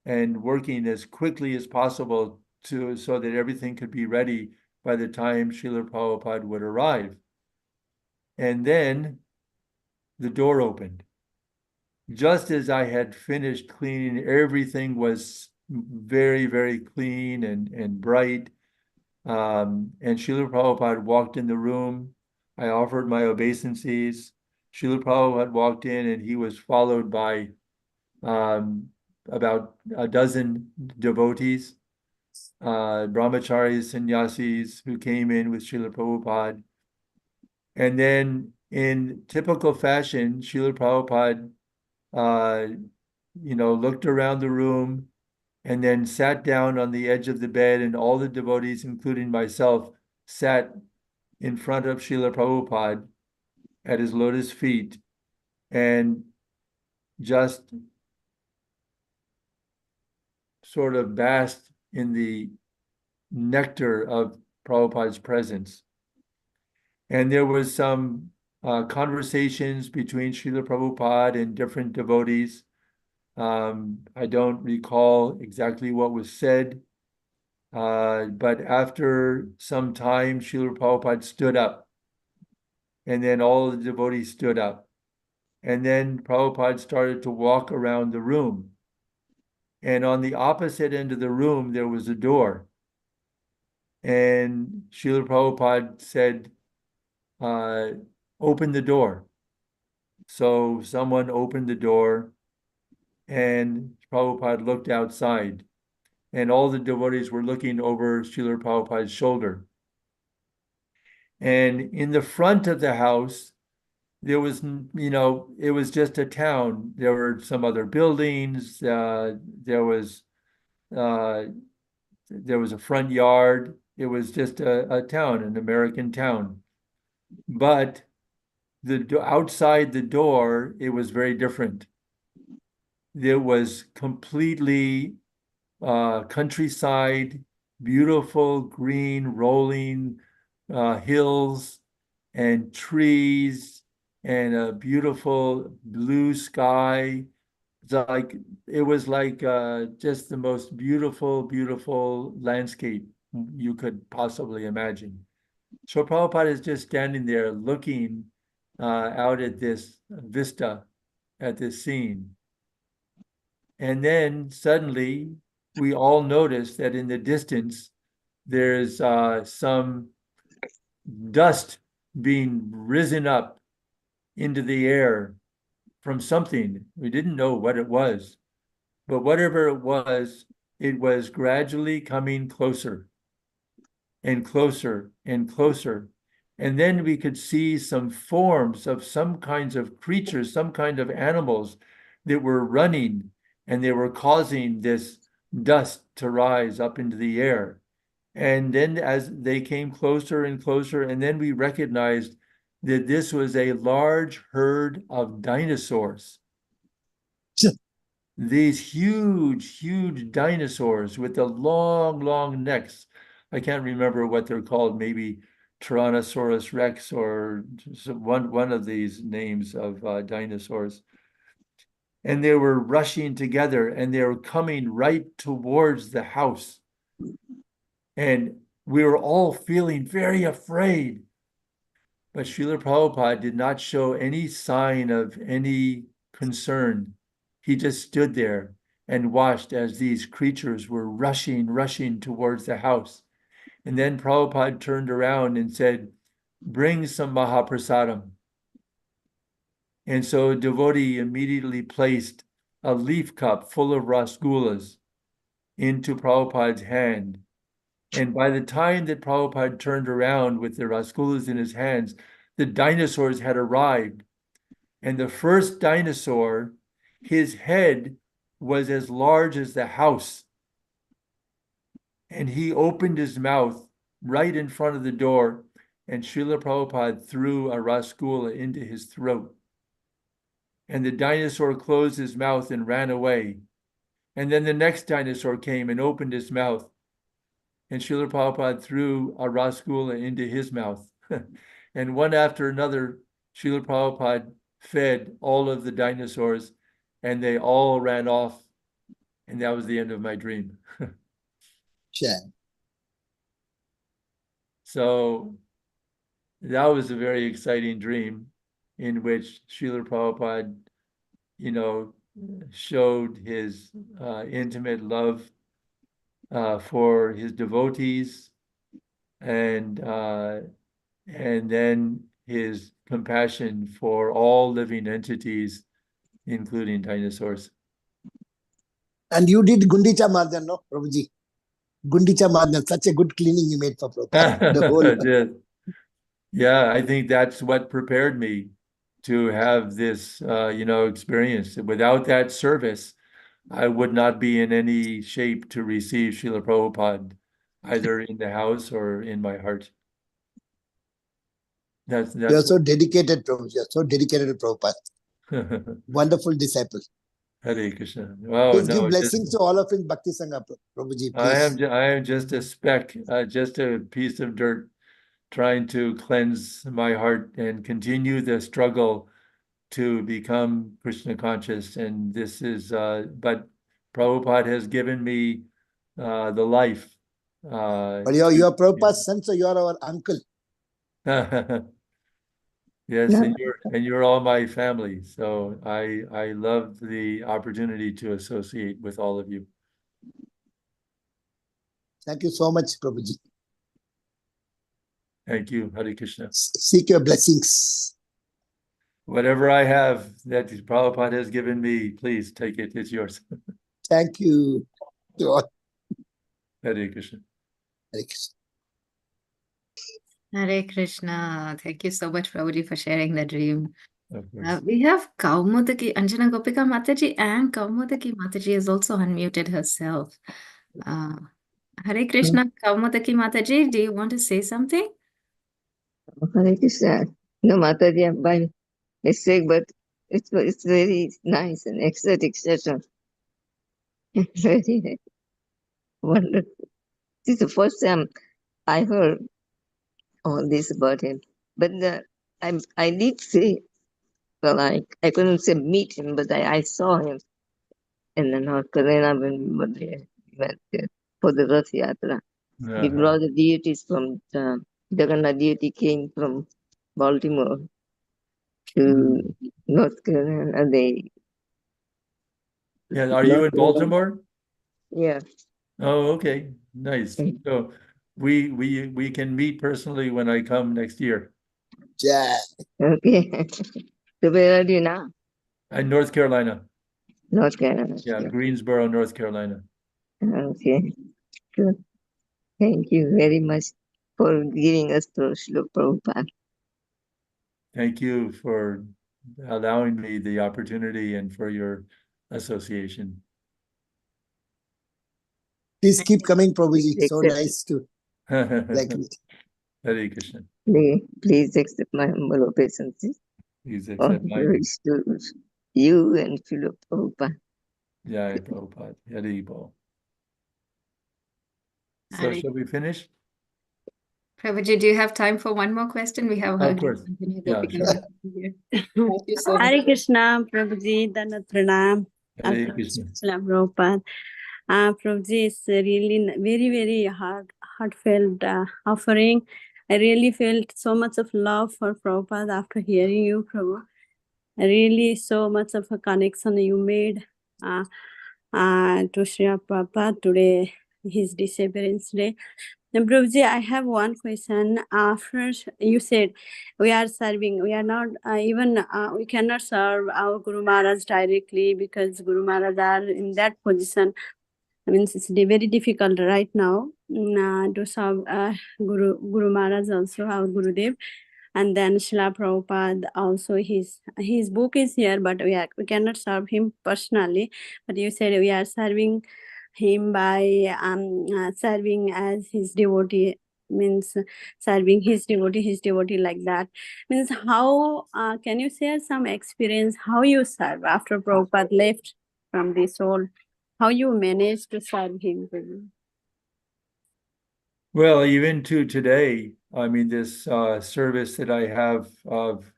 and working as quickly as possible so that everything could be ready by the time Srila Prabhupada would arrive. And then the door opened. Just as I had finished cleaning, everything was very, very clean and bright. And Srila Prabhupada walked in the room. I offered my obeisances. Srila Prabhupada walked in, and he was followed by about a dozen devotees, brahmacharis, sannyasis, who came in with Srila Prabhupada. And then in typical fashion, Srila Prabhupada looked around the room and then sat down on the edge of the bed, and all the devotees, including myself, sat in front of Srila Prabhupada. at his lotus feet and just sort of basked in the nectar of Prabhupada's presence. And there was some conversations between Srila Prabhupada and different devotees. I don't recall exactly what was said, but after some time, Srila Prabhupada stood up, and then all the devotees stood up. And then Prabhupada started to walk around the room. And on the opposite end of the room, there was a door. And Srila Prabhupada said, open the door. So someone opened the door, and Prabhupada looked outside, and all the devotees were looking over Srila Prabhupada's shoulder. And in the front of the house, there was, it was just a town. There were some other buildings. There was a front yard. It was just a town, an American town. But outside the door, it was very different. There was completely countryside, beautiful green rolling hills and trees and a beautiful blue sky. It was like just the most beautiful, beautiful landscape you could possibly imagine. So Prabhupada is just standing there looking out at this vista, at this scene. And then suddenly we all notice that in the distance, there's some dust being risen up into the air from something. We didn't know what it was, but whatever it was gradually coming closer and closer and closer. And then we could see some forms of some kinds of creatures, some kind of animals that were running, and they were causing this dust to rise up into the air. And then as they came closer and closer, and then we recognized that this was a large herd of dinosaurs. These huge, huge dinosaurs with the long, long necks. I can't remember what they're called, maybe Tyrannosaurus Rex or one of these names of dinosaurs. And they were rushing together, and they were coming right towards the house. And we were all feeling very afraid. But Srila Prabhupada did not show any sign of any concern. He just stood there and watched as these creatures were rushing towards the house. And then Prabhupada turned around and said, bring some Mahaprasadam. And so a devotee immediately placed a leaf cup full of rasgullas into Prabhupada's hand. And by the time that Prabhupada turned around with the rasgullas in his hands, the dinosaurs had arrived. And the first dinosaur, his head was as large as the house. And he opened his mouth right in front of the door, and Srila Prabhupada threw a rasgulla into his throat. And the dinosaur closed his mouth and ran away. And then the next dinosaur came and opened his mouth, and Srila Prabhupada threw a rasgulla into his mouth. And one after another, Srila Prabhupada fed all of the dinosaurs, and they all ran off. And that was the end of my dream. Sure. So that was a very exciting dream in which Srila Prabhupada, showed his intimate love for his devotees, and then his compassion for all living entities, including dinosaurs. And you did Gundicha Marjan, no, Prabhuji? Gundicha Marjan, such a good cleaning you made for Prabhupada. The whole. Yeah, I think that's what prepared me to have this, experience. Without that service, I would not be in any shape to receive Srila Prabhupada, either in the house or in my heart. You're so dedicated, Prabhu. You're so dedicated to Prabhupada. Wonderful disciple. Hare Krishna. Oh, Please no, give blessings to all of in Bhakti Sangha, Prabhuji, please. I am just a speck, just a piece of dirt, trying to cleanse my heart and continue the struggle to become Krishna conscious. And this is, but Prabhupada has given me the life. But you're Prabhupada's son, so you're our uncle. Yes, and you're all my family. So I love the opportunity to associate with all of you. Thank you so much, Prabhuji. Thank you, Hare Krishna. Seek your blessings. Whatever I have that Prabhupada has given me, please take it. It's yours. Thank you. Hare Krishna. Hare Krishna. Hare Krishna. Thank you so much, Prabhuji, for sharing the dream. Of course. We have Kaumudaki, Anjana Gopika Mataji, and Kaumudaki Mataji has also unmuted herself. Hare Krishna, Kaumudaki Mataji, do you want to say something? Hare Krishna. No, Mataji, by mistake, but it's very nice and ecstatic session. Very wonderful. This is the first time I heard all this about him. But I did say, well, I couldn't say meet him, but I saw him in the North Carolina when we were there. We went there for the Rath Yatra. We brought the deities from Jagannath deity came from Baltimore to North Carolina. Are you in Baltimore? Yeah. Oh, okay. Nice. So we can meet personally when I come next year. Yeah. Okay. So where are you now? In North Carolina. North Carolina. Yeah, Greensboro, North Carolina. Okay. Good. Thank you very much for giving us to Srila Prabhupada. Thank you for allowing me the opportunity and for your association. Please keep coming, Prabhuji. So nice to like me. Hare Krishna. Please accept my humble obeisances. Please accept mine. To you and Srila Prabhupada. Jai Prabhupada. Hare Bol. So shall we finish? Prabhuji, do you have time for one more question? We have heard. Of course. Yeah, sure. Thank you so much. Hare Krishna, Prabhuji, Danat Pranam. Hare Krishna. Prabhupada. Prabhuji, it's really very, very heartfelt offering. I really felt so much of love for Prabhupada after hearing you, Prabhu. Really so much of a connection you made to Srila Prabhupada today, his disappearance day. And Prabhuji, I have one question. After you said we are serving, we are not we cannot serve our Guru Maharaj directly because Guru Maharaj are in that position. I mean, it's very difficult right now to serve Guru Maharaj also, our Gurudev. And then Srila Prabhupada also, his book is here, but we cannot serve him personally. But you said we are serving him by serving as his devotee, means serving his devotee like that. Means how, can you share some experience, how you serve after Prabhupada left from this world? How you managed to serve him? Well, even to today, I mean, this service that I have of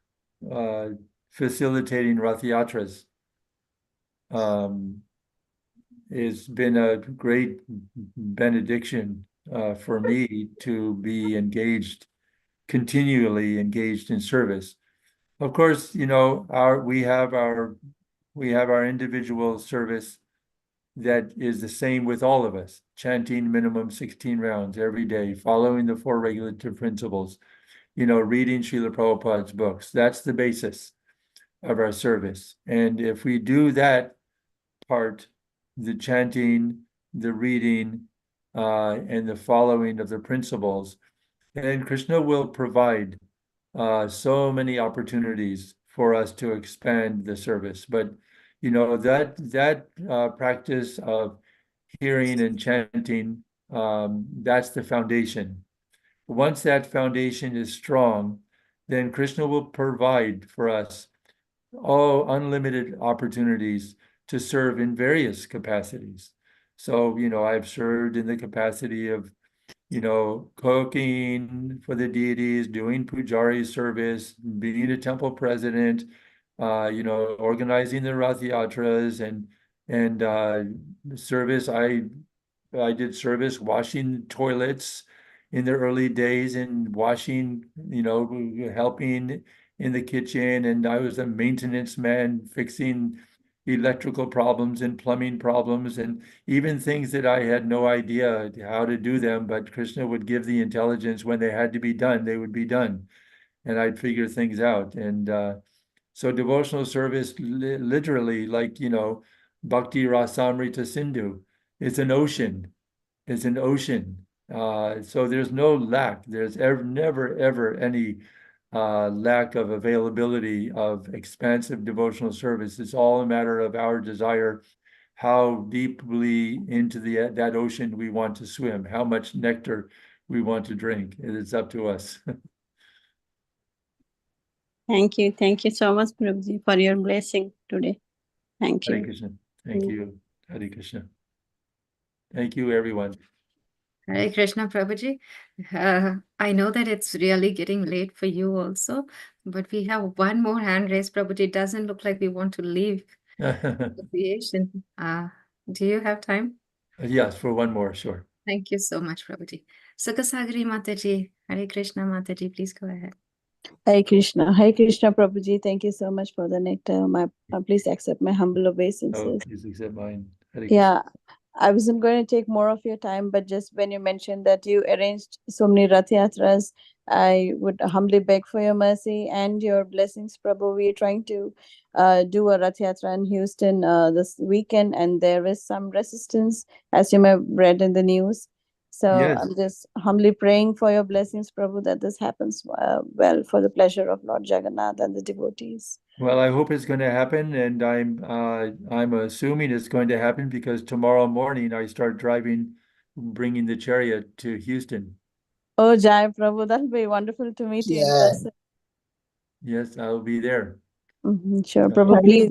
facilitating Rath Yatras has been a great benediction for me to be continually engaged in service. Of course, you know, we have our individual service that is the same with all of us, chanting minimum 16 rounds every day, following the 4 regulative principles, you know, reading Srila Prabhupada's books. That's the basis of our service. And if we do that part, the chanting, the reading, and the following of the principles, then Krishna will provide so many opportunities for us to expand the service. But you know, that practice of hearing and chanting, that's the foundation. Once that foundation is strong, then Krishna will provide for us all unlimited opportunities to serve in various capacities. So, I've served in the capacity of, cooking for the deities, doing pujari service, being a temple president, organizing the Rath Yatras and service. I did service washing toilets in the early days and washing, helping in the kitchen. And I was a maintenance man fixing electrical problems and plumbing problems and even things that I had no idea how to do them, but Krishna would give the intelligence when they had to be done, they would be done. And I'd figure things out. And so devotional service, literally, like, Bhakti Rasamrita Sindhu, it's an ocean. It's an ocean. So there's no lack. There's never, ever any lack of availability of expansive devotional service. It's all a matter of our desire, how deeply into that ocean we want to swim, how much nectar we want to drink. It's up to us. Thank you. Thank you so much, Prabhuji, for your blessing today. Thank Hare you. Krishna. Thank you. Hare Krishna. Thank you, everyone. Hare Krishna, Prabhuji. I know that it's really getting late for you also, but we have one more hand raised, Prabhuji. It doesn't look like we want to leave the association. Do you have time? Yes, for one more, sure. Thank you so much, Prabhuji. Sukasagri Mataji, Hare Krishna Mataji, please go ahead. Hare Krishna. Hare Krishna, Prabhuji. Thank you so much for the nectar. Please accept my humble obeisances. Oh, please accept mine. Hare Yeah, I wasn't going to take more of your time, but just when you mentioned that you arranged so many Rath Yatras, I would humbly beg for your mercy and your blessings, Prabhu. We are trying to do a Rath Yatra in Houston this weekend, and there is some resistance, as you may have read in the news. So Yes. I'm just humbly praying for your blessings, Prabhu, that this happens well for the pleasure of Lord Jagannath and the devotees. Well, I hope it's going to happen, and I'm assuming it's going to happen because tomorrow morning I start bringing the chariot to Houston. Oh, Jai Prabhu, that'll be wonderful to meet you in Yeah. person. Yes, I'll be there. Sure, Prabhu, please.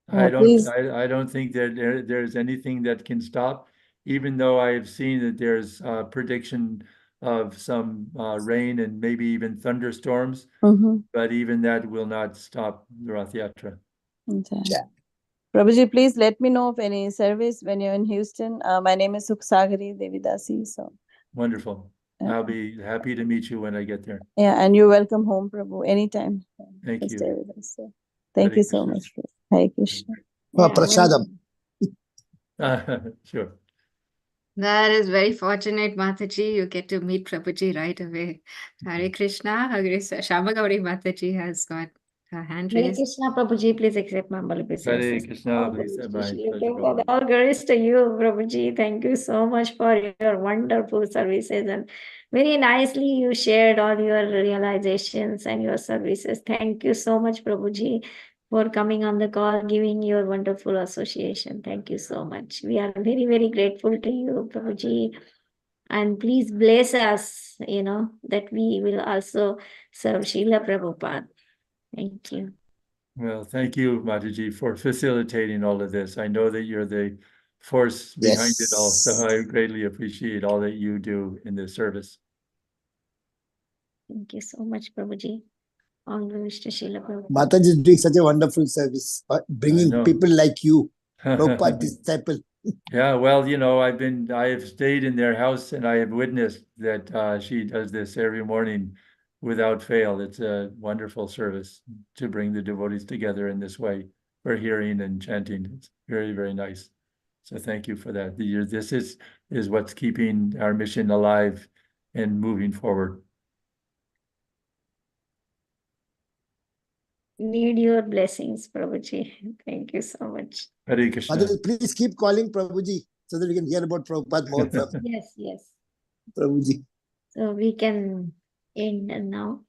I please. don't think that there's anything that can stop, even though I have seen that there's prediction of some rain and maybe even thunderstorms, but even that will not stop the Rath Yatra. Okay. Prabhuji, please let me know of any service when you're in Houston. My name is Sukhsagari Devidasi. So Wonderful. I'll be happy to meet you when I get there. yeah, and you're welcome home, Prabhu, anytime. Thank you. Stay with us. So, thank Hare you so Krishna. much. Hare Krishna. Prasadam. Sure. That is very fortunate, Mataji. You get to meet Prabhuji right away. Hare Krishna. Shama Gauri Mataji has got her hand Hare raised. Krishna, Prabhuji, please accept my humble Hare obeisances. Krishna, please have mine. All glories to you, Prabhuji. Thank you so much for your wonderful services, and very nicely you shared all your realizations and your services. Thank you so much, Prabhuji, for coming on the call, giving your wonderful association. Thank you so much. We are very, very grateful to you, Prabhuji. And please bless us, that we will also serve Srila Prabhupada. Thank you. Well, thank you, Mataji, for facilitating all of this. I know that you're the force behind it all, so I greatly appreciate all that you do in this service. Thank you so much, Prabhuji. All glories to Srila Prabhupada. Mataji is doing such a wonderful service, bringing know. people like you, Prabhupada disciple. Yeah, well, I have stayed in their house and I have witnessed that she does this every morning without fail. It's a wonderful service to bring the devotees together in this way for hearing and chanting. It's very, very nice. So thank you for that. This is what's keeping our mission alive and moving forward. Need your blessings, Prabhuji. Thank you so much. Hare Krishna. Mataji, please keep calling Prabhuji so that we can hear about Prabhupada more from Yes. Prabhuji. So we can end now.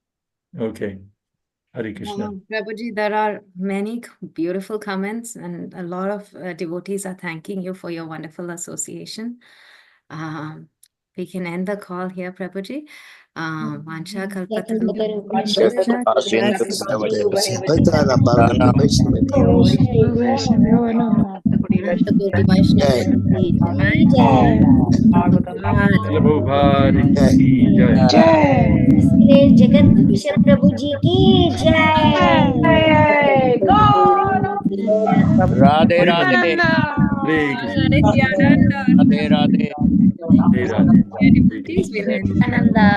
Okay. Hare Krishna. Prabhuji, there are many beautiful comments and a lot of devotees are thanking you for your wonderful association. we can end the call here, Prabhuji. Vancha Jagat Purush Prabhuji ki jai. Radhe Radhe. Radhe Radhe. Devotees will Ananda.